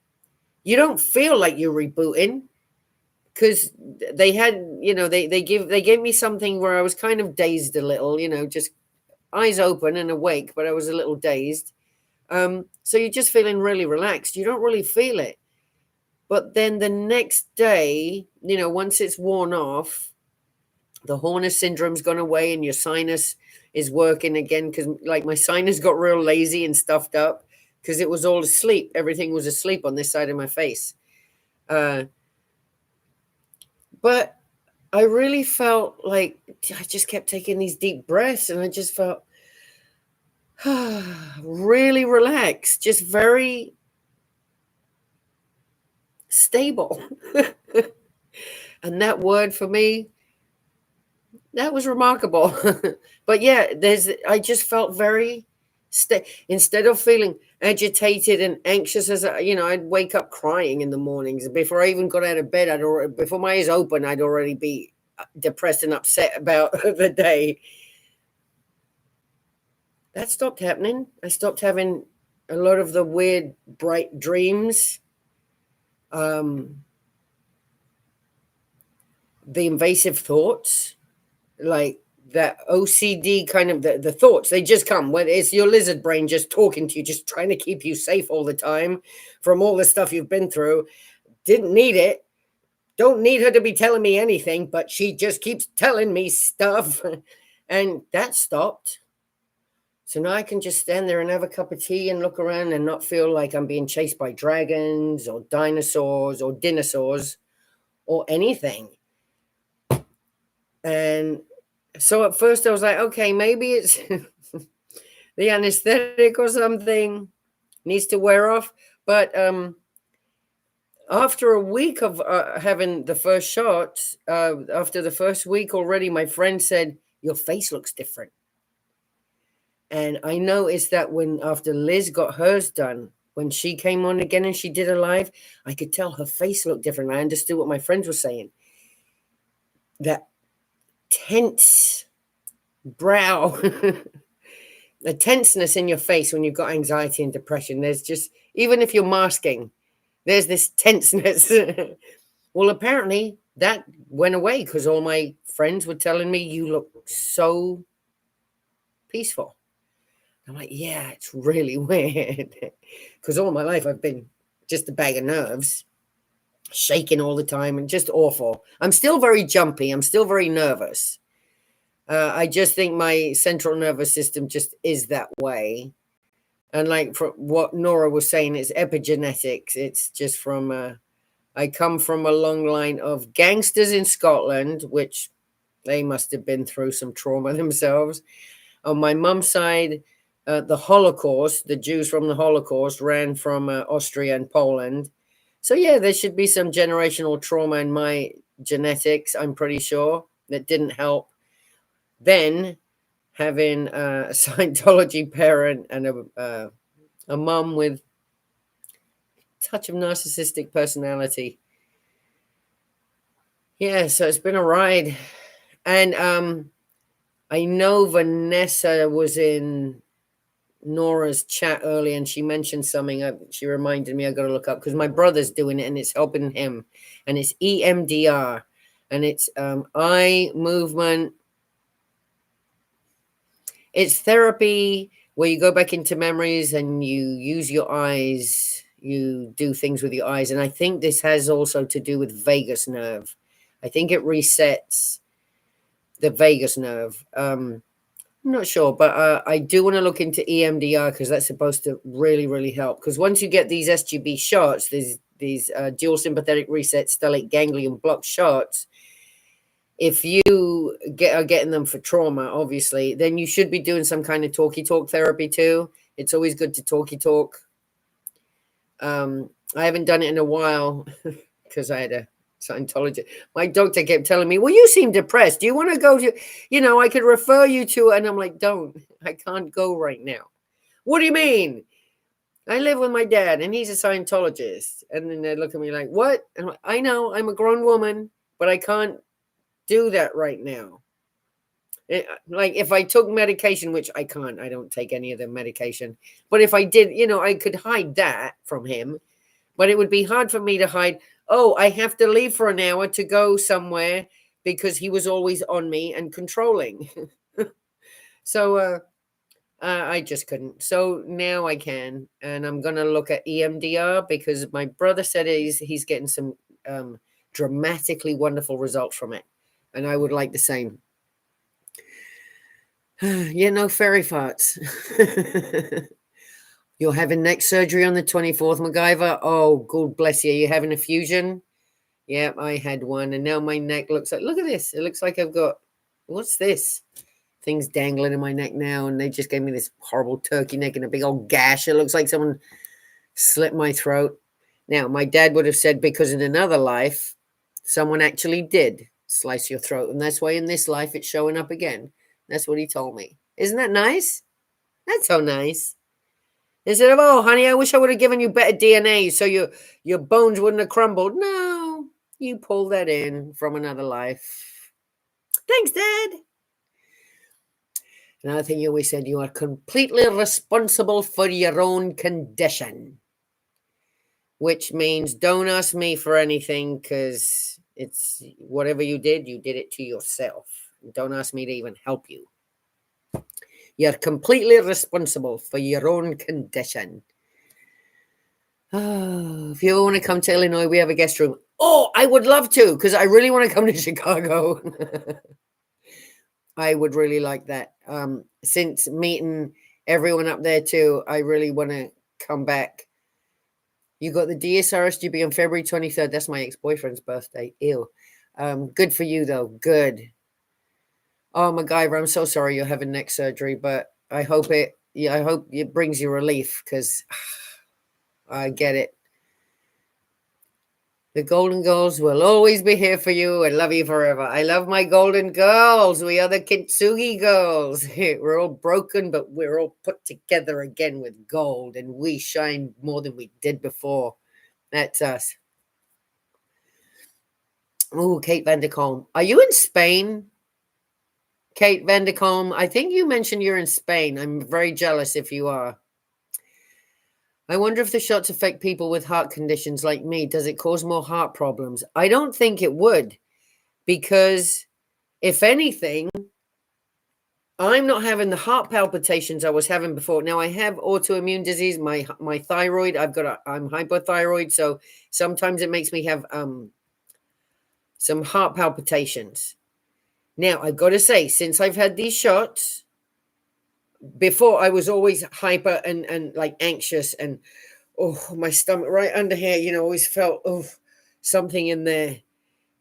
You don't feel like you're rebooting because they had, they gave me something where I was kind of dazed a little, just eyes open and awake, but I was a little dazed. So you're just feeling really relaxed. You don't really feel it. But then the next day, once it's worn off, the Horner syndrome's gone away and your sinus is working again, because like my sinus got real lazy and stuffed up because it was all asleep. Everything was asleep on this side of my face. But I really felt like I just kept taking these deep breaths and I just felt really relaxed, just very stable. And that word for me, that was remarkable. But yeah, I just felt very instead of feeling agitated and anxious as I'd wake up crying in the mornings. Before I even got out of bed, before my eyes open, I'd already be depressed and upset about the day. That stopped happening. I stopped having a lot of the weird, bright dreams. The invasive thoughts, like that OCD kind of the thoughts, they just come when it's your lizard brain just talking to you, just trying to keep you safe all the time from all the stuff you've been through. Didn't need it. Don't need her to be telling me anything, but she just keeps telling me stuff. And that stopped. So now I can just stand there and have a cup of tea and look around and not feel like I'm being chased by dragons or dinosaurs or dinosaurs or anything. And so at first I was like, okay, maybe it's the anesthetic or something needs to wear off. But after a week of having the first shot, after the first week already, my friend said, your face looks different. And I noticed that after Liz got hers done, when she came on again and she did a live, I could tell her face looked different. I understood what my friends were saying. That tense brow, the tenseness in your face when you've got anxiety and depression. There's just, even if you're masking, there's this tenseness. Well, apparently that went away because all my friends were telling me, you look so peaceful. I'm like, yeah, it's really weird because all my life I've been just a bag of nerves, shaking all the time and just awful. I'm still very jumpy. I'm still very nervous. I just think my central nervous system just is that way. And like for what Nora was saying, it's epigenetics. It's just from, I come from a long line of gangsters in Scotland, which they must have been through some trauma themselves. On my mum's side, the Holocaust, the Jews from the Holocaust ran from Austria and Poland. So yeah, there should be some generational trauma in my genetics, I'm pretty sure, that didn't help. Then having a Scientology parent and a mum with a touch of narcissistic personality. Yeah, so it's been a ride. And I know Vanessa was in Nora's chat earlier and she mentioned something. She reminded me I got to look up because my brother's doing it and it's helping him. And it's EMDR and it's eye movement. It's therapy where you go back into memories and you use your eyes. You do things with your eyes. And I think this has also to do with vagus nerve. I think it resets the vagus nerve. I'm not sure, but I do want to look into EMDR because that's supposed to really, really help. Because once you get these SGB shots, these dual sympathetic reset stellate ganglion block shots, if you are getting them for trauma, obviously, then you should be doing some kind of talkie talk therapy too. It's always good to talkie talk. I haven't done it in a while because I had a Scientology. My doctor kept telling me, well, you seem depressed. Do you want to go to, I could refer you to, and I'm like, don't, I can't go right now. What do you mean? I live with my dad and he's a Scientologist. And then they look at me like, what? And I'm like, I know I'm a grown woman, but I can't do that right now. Like if I took medication, which I can't, I don't take any of the medication. But if I did, I could hide that from him. But it would be hard for me to hide, oh, I have to leave for an hour to go somewhere because he was always on me and controlling. So I just couldn't. So now I can. And I'm going to look at EMDR because my brother said he's getting some dramatically wonderful results from it. And I would like the same. No fairy farts. You're having neck surgery on the 24th, MacGyver. Oh, God bless you. You're having a fusion? Yeah, I had one. And now my neck looks like, look at this. It looks like I've got, what's this? Things dangling in my neck now. And they just gave me this horrible turkey neck and a big old gash. It looks like someone slit my throat. Now, my dad would have said because in another life, someone actually did slice your throat. And that's why in this life it's showing up again. That's what he told me. Isn't that nice? That's so nice. Instead of, oh, honey, I wish I would have given you better DNA so your bones wouldn't have crumbled. No, you pulled that in from another life. Thanks, Dad. Another thing you always said, you are completely responsible for your own condition. Which means don't ask me for anything because it's whatever you did it to yourself. Don't ask me to even help you. You're completely responsible for your own condition. Oh, if you ever want to come to Illinois, we have a guest room. Oh, I would love to because I really want to come to Chicago. I would really like that. Since meeting everyone up there too, I really want to come back. You got the DSRSGB on February 23rd. That's my ex-boyfriend's birthday. Ew. Good for you though. Good. Oh, MacGyver, I'm so sorry you're having neck surgery, but I hope it brings you relief because I get it. The Golden Girls will always be here for you and love you forever. I love my Golden Girls. We are the Kintsugi girls. We're all broken, but we're all put together again with gold, and we shine more than we did before. That's us. Oh, Kate Vanderkolm. Are you in Spain? Kate Vanderkolm, I think you mentioned you're in Spain. I'm very jealous if you are. I wonder if the shots affect people with heart conditions like me. Does it cause more heart problems? I don't think it would, because if anything, I'm not having the heart palpitations I was having before. Now I have autoimmune disease, my thyroid. I'm hypothyroid, so sometimes it makes me have some heart palpitations. Now, I've got to say, since I've had these shots, before I was always hyper and like anxious and, oh, my stomach right under here, always felt, something in there.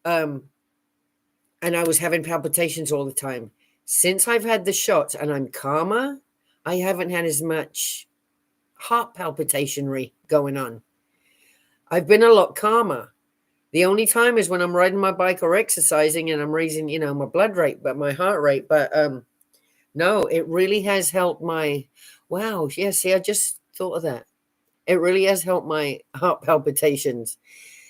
And I was having palpitations all the time. Since I've had the shots and I'm calmer, I haven't had as much heart palpitation going on. I've been a lot calmer. The only time is when I'm riding my bike or exercising and I'm raising, my blood rate, but my heart rate. But no, it really has helped my, wow. Yeah, see, I just thought of that. It really has helped my heart palpitations.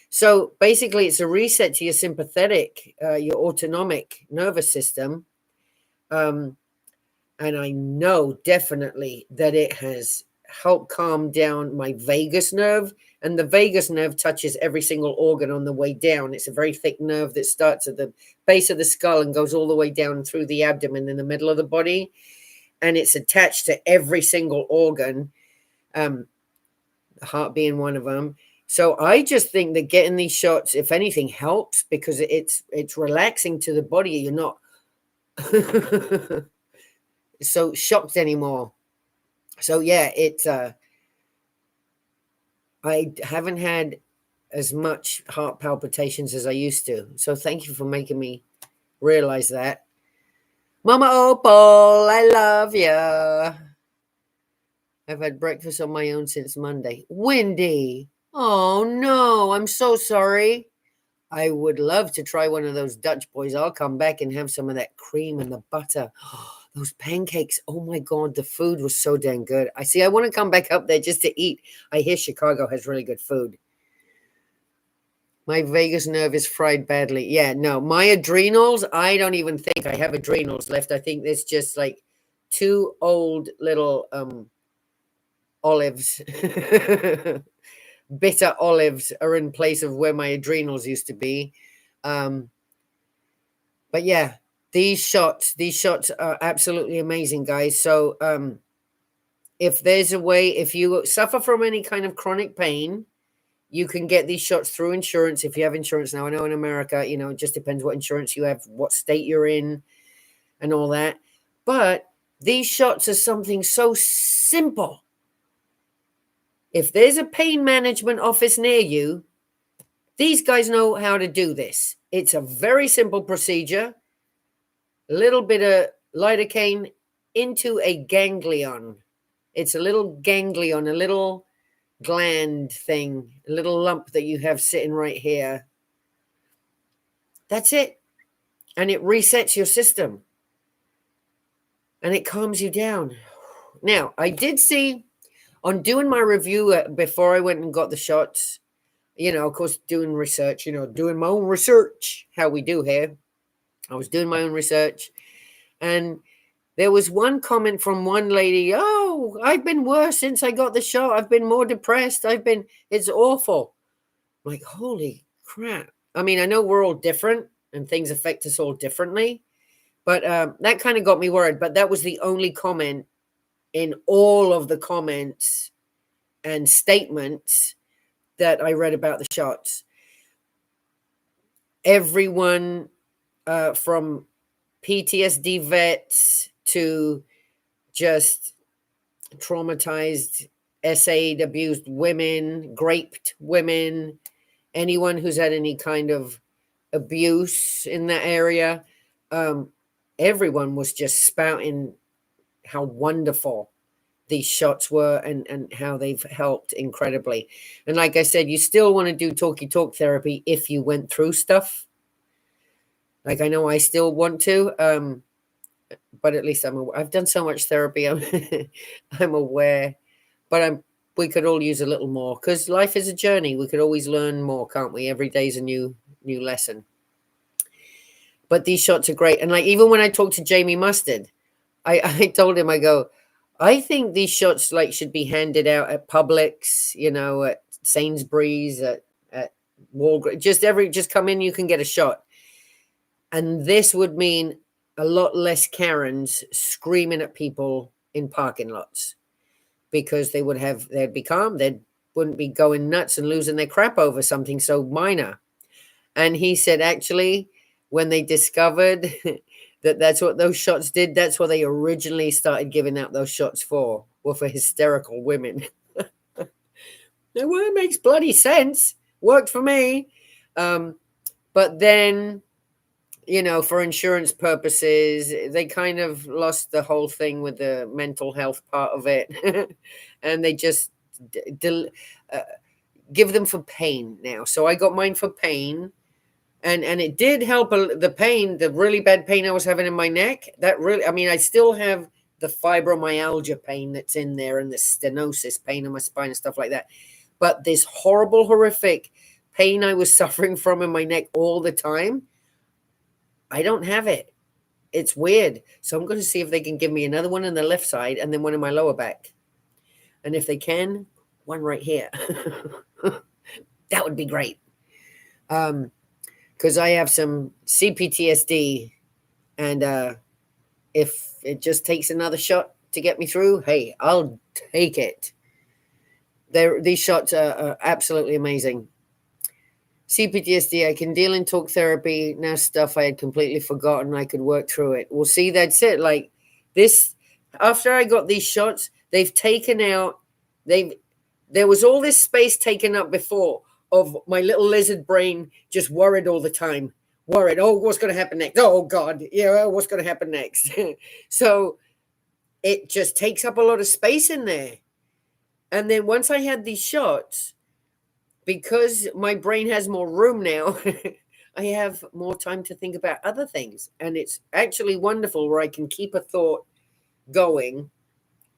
So basically it's a reset to your sympathetic, your autonomic nervous system. And I know definitely that it has helped calm down my vagus nerve. And the vagus nerve touches every single organ on the way down. It's a very thick nerve that starts at the base of the skull and goes all the way down through the abdomen in the middle of the body. And it's attached to every single organ, the heart being one of them. So I just think that getting these shots, if anything, helps because it's relaxing to the body. You're not... so shocked anymore. So yeah, I haven't had as much heart palpitations as I used to. So thank you for making me realize that. Mama Opal, I love ya. I've had breakfast on my own since Monday. Wendy, oh no, I'm so sorry. I would love to try one of those Dutch boys. I'll come back and have some of that cream and the butter. Those pancakes. Oh my God, the food was so dang good. I want to come back up there just to eat. I hear Chicago has really good food. My vagus nerve is fried badly. Yeah, no, my adrenals, I don't even think I have adrenals left. I think there's just like two old little olives. Bitter olives are in place of where my adrenals used to be. But yeah, these shots are absolutely amazing, guys. So if there's a way, if you suffer from any kind of chronic pain, you can get these shots through insurance if you have insurance. Now I know in America, it just depends what insurance you have, what state you're in, and all that. But these shots are something so simple. If there's a pain management office near you, these guys know how to do this. It's a very simple procedure. A little bit of lidocaine into a ganglion. It's a little ganglion, a little gland thing, a little lump that you have sitting right here. That's it. And it resets your system. And it calms you down. Now, I did see on doing my review before I went and got the shots, of course, doing research, doing my own research, how we do here. I was doing my own research. And there was one comment from one lady, oh, I've been worse since I got the shot. I've been more depressed. It's awful. I'm like, holy crap. I mean, I know we're all different and things affect us all differently, but that kind of got me worried. But that was the only comment in all of the comments and statements that I read about the shots. Everyone from PTSD vets to just traumatized, SA'd, abused women, raped women, anyone who's had any kind of abuse in that area, everyone was just spouting how wonderful these shots were and how they've helped incredibly. And like I said, you still want to do talk therapy if you went through stuff. Like I know I still want to, but at least I've done so much therapy. I'm aware, but we could all use a little more because life is a journey. We could always learn more, can't we? Every day's a new lesson. But these shots are great. And like, even when I talked to Jamie Mustard, I told him, I go, I think these shots like should be handed out at Publix, at Sainsbury's, at Walgreens, just come in, you can get a shot. And this would mean a lot less Karens screaming at people in parking lots because they'd be calm. They wouldn't be going nuts and losing their crap over something so minor. And he said, actually, when they discovered that's what those shots did, that's what they originally started giving out those shots for hysterical women. Well, it makes bloody sense. Worked for me. But then, for insurance purposes, they kind of lost the whole thing with the mental health part of it. And they just give them for pain now. So I got mine for pain. And it did help the pain, the really bad pain I was having in my neck. I still have the fibromyalgia pain that's in there and the stenosis pain in my spine and stuff like that. But this horrible, horrific pain I was suffering from in my neck all the time, I don't have it. It's weird. So I'm going to see if they can give me another one on the left side and then one in my lower back. And if they can, one right here. That would be great. Because I have some CPTSD, and if it just takes another shot to get me through, hey, I'll take it. These shots are absolutely amazing. CPTSD, I can deal in talk therapy. Now stuff I had completely forgotten, I could work through it. Well, see, that's it. Like this, After I got these shots, they've taken out, they've, there was all this space taken up before of my little lizard brain just worried all the time. Worried, oh, what's going to happen next? Oh, God, yeah, what's going to happen next? So it just takes up a lot of space in there. And then once I had these shots, because my brain has more room now, I have more time to think about other things. And it's actually wonderful where I can keep a thought going.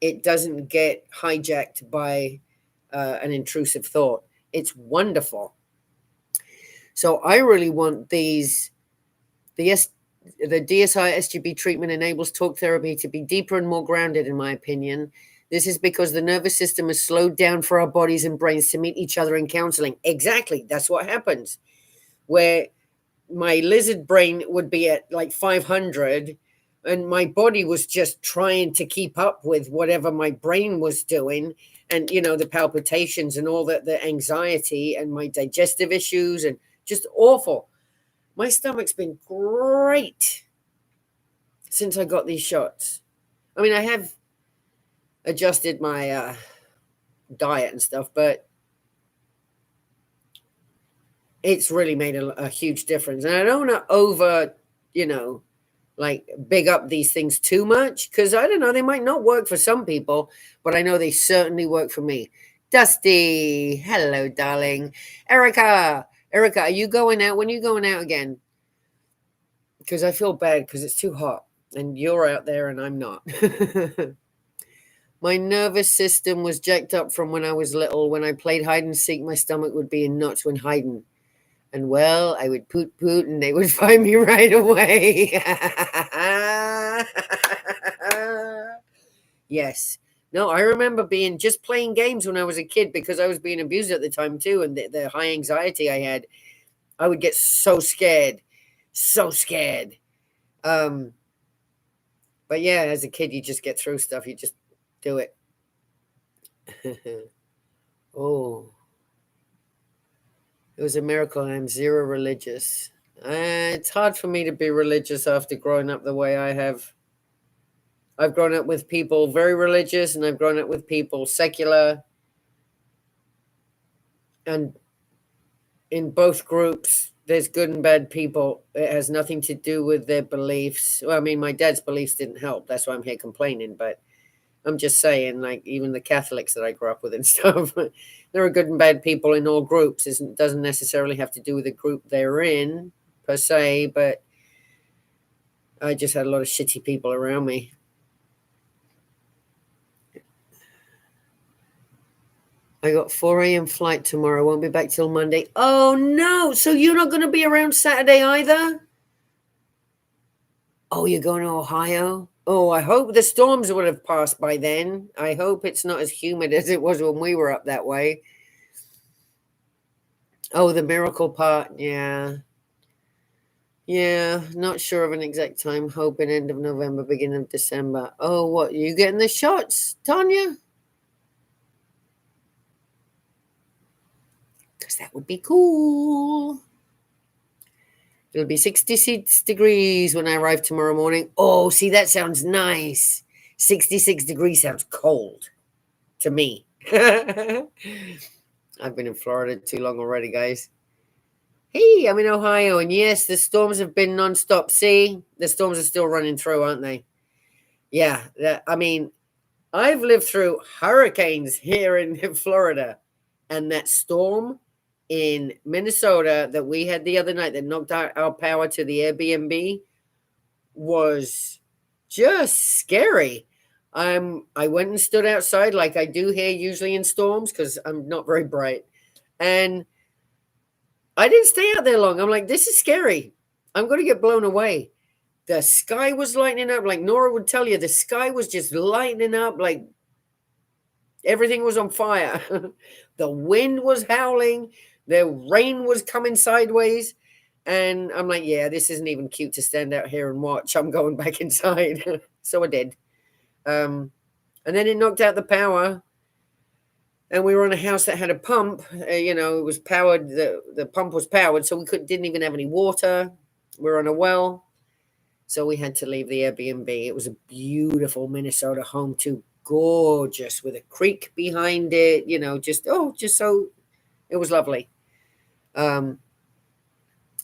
It doesn't get hijacked by an intrusive thought. It's wonderful. So I really want these, the DSI SGB treatment enables talk therapy to be deeper and more grounded, in my opinion. This is because the nervous system is slowed down for our bodies and brains to meet each other in counseling. Exactly. That's what happens. Where my lizard brain would be at like 500 and my body was just trying to keep up with whatever my brain was doing. And, you know, the palpitations and all that, the anxiety and my digestive issues and just awful. My stomach's been great since I got these shots. I mean, I have adjusted my diet and stuff, but it's really made a huge difference. And I don't want to over, like big up these things too much because I don't know, they might not work for some people, but I know they certainly work for me. Dusty, hello, darling. Erica, are you going out? When are you going out again? Because I feel bad because it's too hot and you're out there and I'm not. My nervous system was jacked up from when I was little. When I played hide and seek, my stomach would be in knots when hiding. And well, I would poot and they would find me right away. Yes. No, I remember being just playing games when I was a kid because I was being abused at the time too. And the high anxiety I had, I would get so scared. So scared. But yeah, as a kid, you just get through stuff. You just do it. Oh. It was a miracle. I'm zero religious. It's hard for me to be religious after growing up the way I have. I've grown up with people very religious, and I've grown up with people secular. And in both groups, there's good and bad people. It has nothing to do with their beliefs. Well, I mean, my dad's beliefs didn't help. That's why I'm here complaining. But I'm just saying, like, even the Catholics that I grew up with and stuff, there are good and bad people in all groups. It doesn't necessarily have to do with the group they're in, per se, but I just had a lot of shitty people around me. I got 4 a.m. flight tomorrow. Won't be back till Monday. Oh, no. So you're not going to be around Saturday either? Oh, you're going to Ohio? Oh, I hope the storms would have passed by then. I hope it's not as humid as it was when we were up that way. Oh, the miracle part. Yeah. Yeah, not sure of an exact time. Hoping end of November, beginning of December. Oh, what? You getting the shots, Tanya? Because that would be cool. It'll be 66 degrees when I arrive tomorrow morning. Oh, see, that sounds nice. 66 degrees sounds cold to me. I've been in Florida too long already, guys. Hey, I'm in Ohio, and yes, the storms have been nonstop. See, the storms are still running through, aren't they? Yeah, I mean, I've lived through hurricanes here in Florida, and that storm in Minnesota that we had the other night that knocked out our power to the Airbnb was just scary. I went and stood outside like I do here usually in storms because I'm not very bright. And I didn't stay out there long. I'm like, this is scary. I'm going to get blown away. The sky was lightening up. Like Nora would tell you, the sky was just lightening up. Like everything was on fire. The wind was howling. The rain was coming sideways. And I'm like, yeah, this isn't even cute to stand out here and watch. I'm going back inside. So I did. And then it knocked out the power. And we were on a house that had a pump. It was powered. The pump was powered. So we didn't even have any water. We were on a well. So we had to leave the Airbnb. It was a beautiful Minnesota home too, gorgeous, with a creek behind it, just so, it was lovely.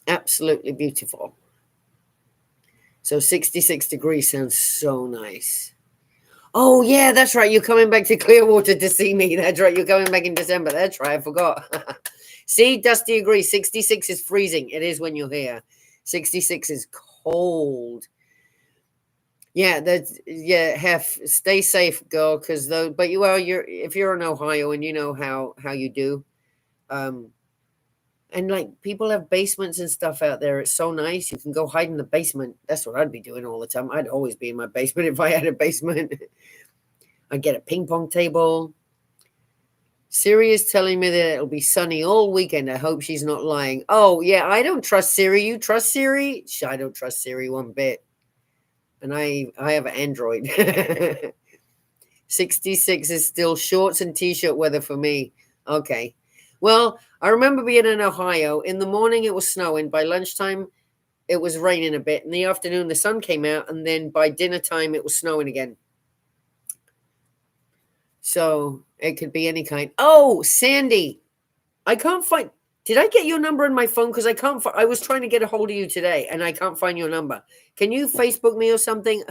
Absolutely beautiful. So 66 degrees sounds so nice. Oh yeah, that's right. You're coming back to Clearwater to see me. That's right. You're coming back in December. That's right. I forgot. See, Dusty agrees. 66 is freezing. It is when you're here. 66 is cold. Yeah, stay safe, girl. Because though, but you're if you're in Ohio and you know how you do, um, and like people have basements and stuff out there. It's so nice. You can go hide in the basement. That's what I'd be doing all the time. I'd always be in my basement if I had a basement. I'd get a ping pong table. Siri is telling me that it'll be sunny all weekend. I hope she's not lying. Oh, yeah, I don't trust Siri. You trust Siri? I don't trust Siri one bit. And I have an Android. 66 is still shorts and t-shirt weather for me. Okay. Well, I remember being in Ohio. In the morning, it was snowing. By lunchtime, it was raining a bit. In the afternoon, the sun came out. And then by dinner time, it was snowing again. So it could be any kind. Oh, Sandy, I can't find. Did I get your number in my phone? Because I can't. I was trying to get a hold of you today, and I can't find your number. Can you Facebook me or something?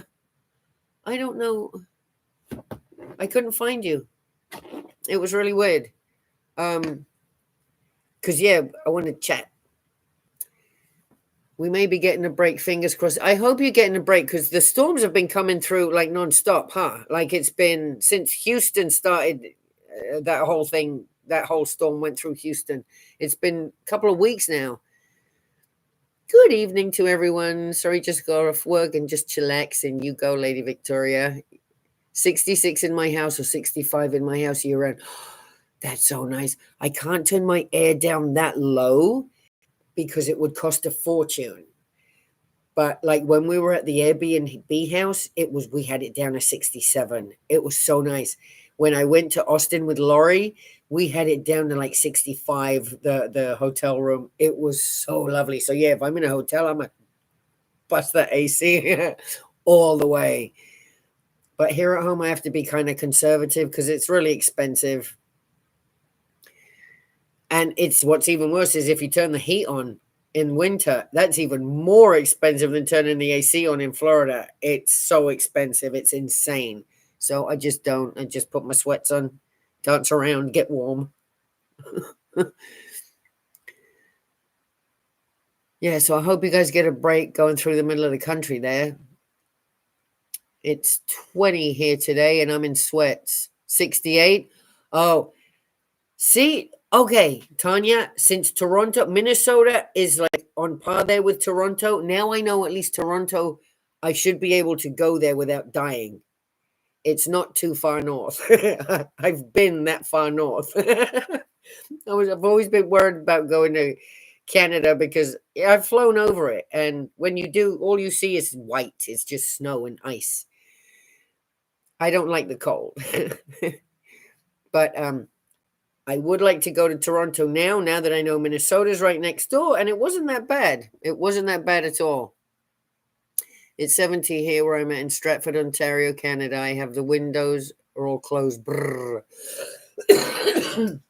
I don't know. I couldn't find you. It was really weird. Because yeah, I want to chat. We may be getting a break. Fingers crossed. I hope you're getting a break because the storms have been coming through like nonstop, huh? Like it's been since Houston started. That whole thing. That whole storm went through Houston. It's been a couple of weeks now. Good evening to everyone. Sorry, just got off work and just chillaxing. You go, Lady Victoria. 66 in my house or 65 in my house year round. That's so nice. I can't turn my air down that low because it would cost a fortune. But like when we were at the Airbnb house, we had it down to 67. It was so nice. When I went to Austin with Lori, we had it down to like 65, the hotel room. It was so lovely. So yeah, if I'm in a hotel, I'm going to bust the AC all the way. But here at home, I have to be kind of conservative because it's really expensive. And what's even worse is if you turn the heat on in winter, that's even more expensive than turning the AC on in Florida. It's so expensive. It's insane. So I just don't. I just put my sweats on, dance around, get warm. Yeah, so I hope you guys get a break going through the middle of the country there. It's 20 here today and I'm in sweats. 68. Oh, see, okay, Tanya, since Minnesota is like on par there with Toronto, now I know at least Toronto, I should be able to go there without dying. It's not too far north. I've been that far north. I've always been worried about going to Canada because I've flown over it. And when you do, all you see is white. It's just snow and ice. I don't like the cold. But I would like to go to Toronto now that I know Minnesota's right next door. And it wasn't that bad. It wasn't that bad at all. It's 70 here where I'm at in Stratford, Ontario, Canada. I have the windows are all closed. I don't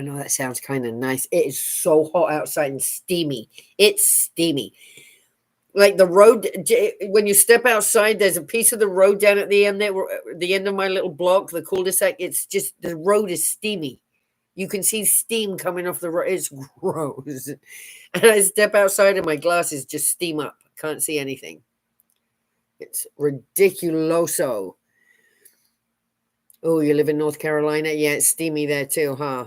know. That sounds kind of nice. It is so hot outside and steamy. It's steamy. Like the road, when you step outside, there's a piece of the road down at the end there, the end of my little block, the cul-de-sac. It's just the road is steamy. You can see steam coming off the road. It's gross. And I step outside and my glasses just steam up. Can't see anything. It's ridiculoso. Oh, you live in North Carolina? Yeah, it's steamy there too, huh?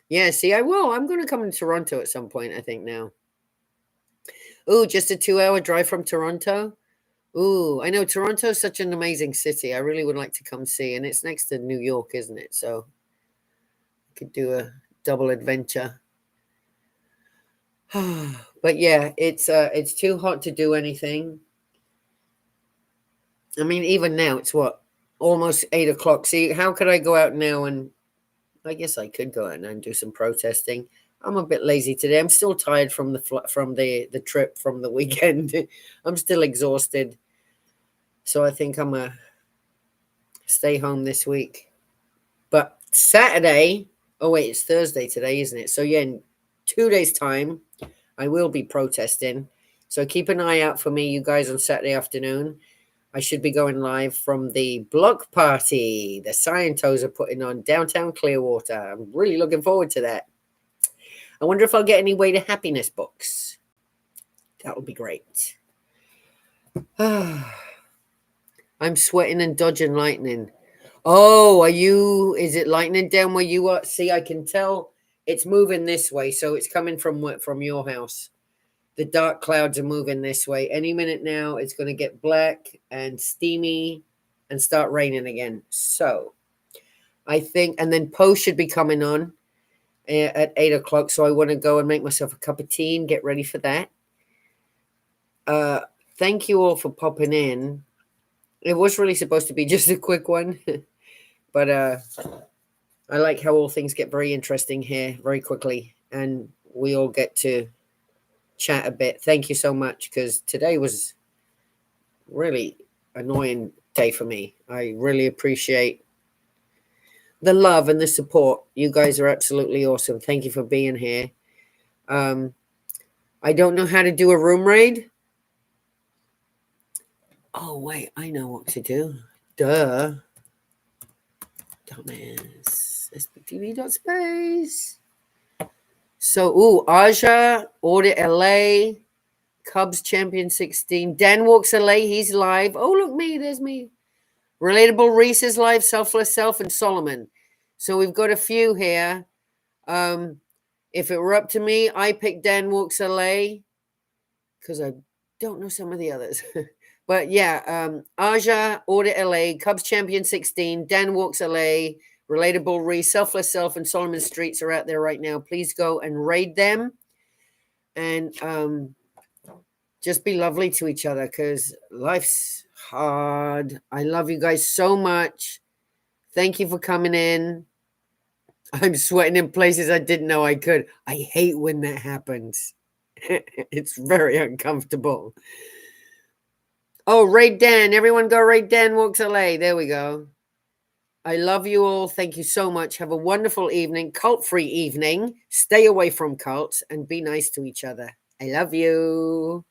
Yeah, see, I will. I'm going to come to Toronto at some point, I think now. Oh, just a 2-hour drive from Toronto? Ooh, I know Toronto's such an amazing city. I really would like to come see. And it's next to New York, isn't it? So I could do a double adventure. But yeah, it's too hot to do anything. I mean, even now, it's what? Almost 8 o'clock. See, how could I go out now and I guess I could go out now and do some protesting. I'm a bit lazy today. I'm still tired from the trip from the weekend. I'm still exhausted. So I think I'm gonna stay home this week. But Saturday, oh wait, it's Thursday today, isn't it? So yeah, in 2 days' time, I will be protesting. So keep an eye out for me, you guys, on Saturday afternoon. I should be going live from the block party the Scientos are putting on downtown Clearwater. I'm really looking forward to that. I wonder if I'll get any Way to Happiness books. That would be great. I'm sweating and dodging lightning. Oh, is it lightning down where you are? See, I can tell it's moving this way, so it's coming from your house. The dark clouds are moving this way. Any minute now, it's going to get black and steamy and start raining again. So I think, and then Poe should be coming on at 8 o'clock. So I want to go and make myself a cup of tea and get ready for that. Thank you all for popping in. It was really supposed to be just a quick one, but I like how all things get very interesting here very quickly, and we all get to chat a bit. Thank you so much, because today was really annoying day for me. I really appreciate the love and the support. You guys are absolutely awesome. Thank you for being here. I don't know how to do a room raid. Oh, wait, I know what to do. Duh. Dumbass. SBTV.space. So, Aja, Audit LA, Cubs Champion 16. Dan Walks LA, he's live. Oh, look, there's me. Relatable Reese is live, Selfless Self, and Solomon. So we've got a few here. If it were up to me, I pick Dan Walks LA because I don't know some of the others. But yeah, Aja, Audit LA, Cubs Champion 16, Dan Walks LA, Relatable Reese, Selfless Self, and Solomon Streets are out there right now. Please go and raid them. And just be lovely to each other, because life's hard. I love you guys so much. Thank you for coming in. I'm sweating in places I didn't know I could. I hate when that happens. It's very uncomfortable. Oh, raid Dan. Everyone go raid Dan Walks LA. There we go. I love you all. Thank you so much. Have a wonderful evening, cult-free evening. Stay away from cults and be nice to each other. I love you.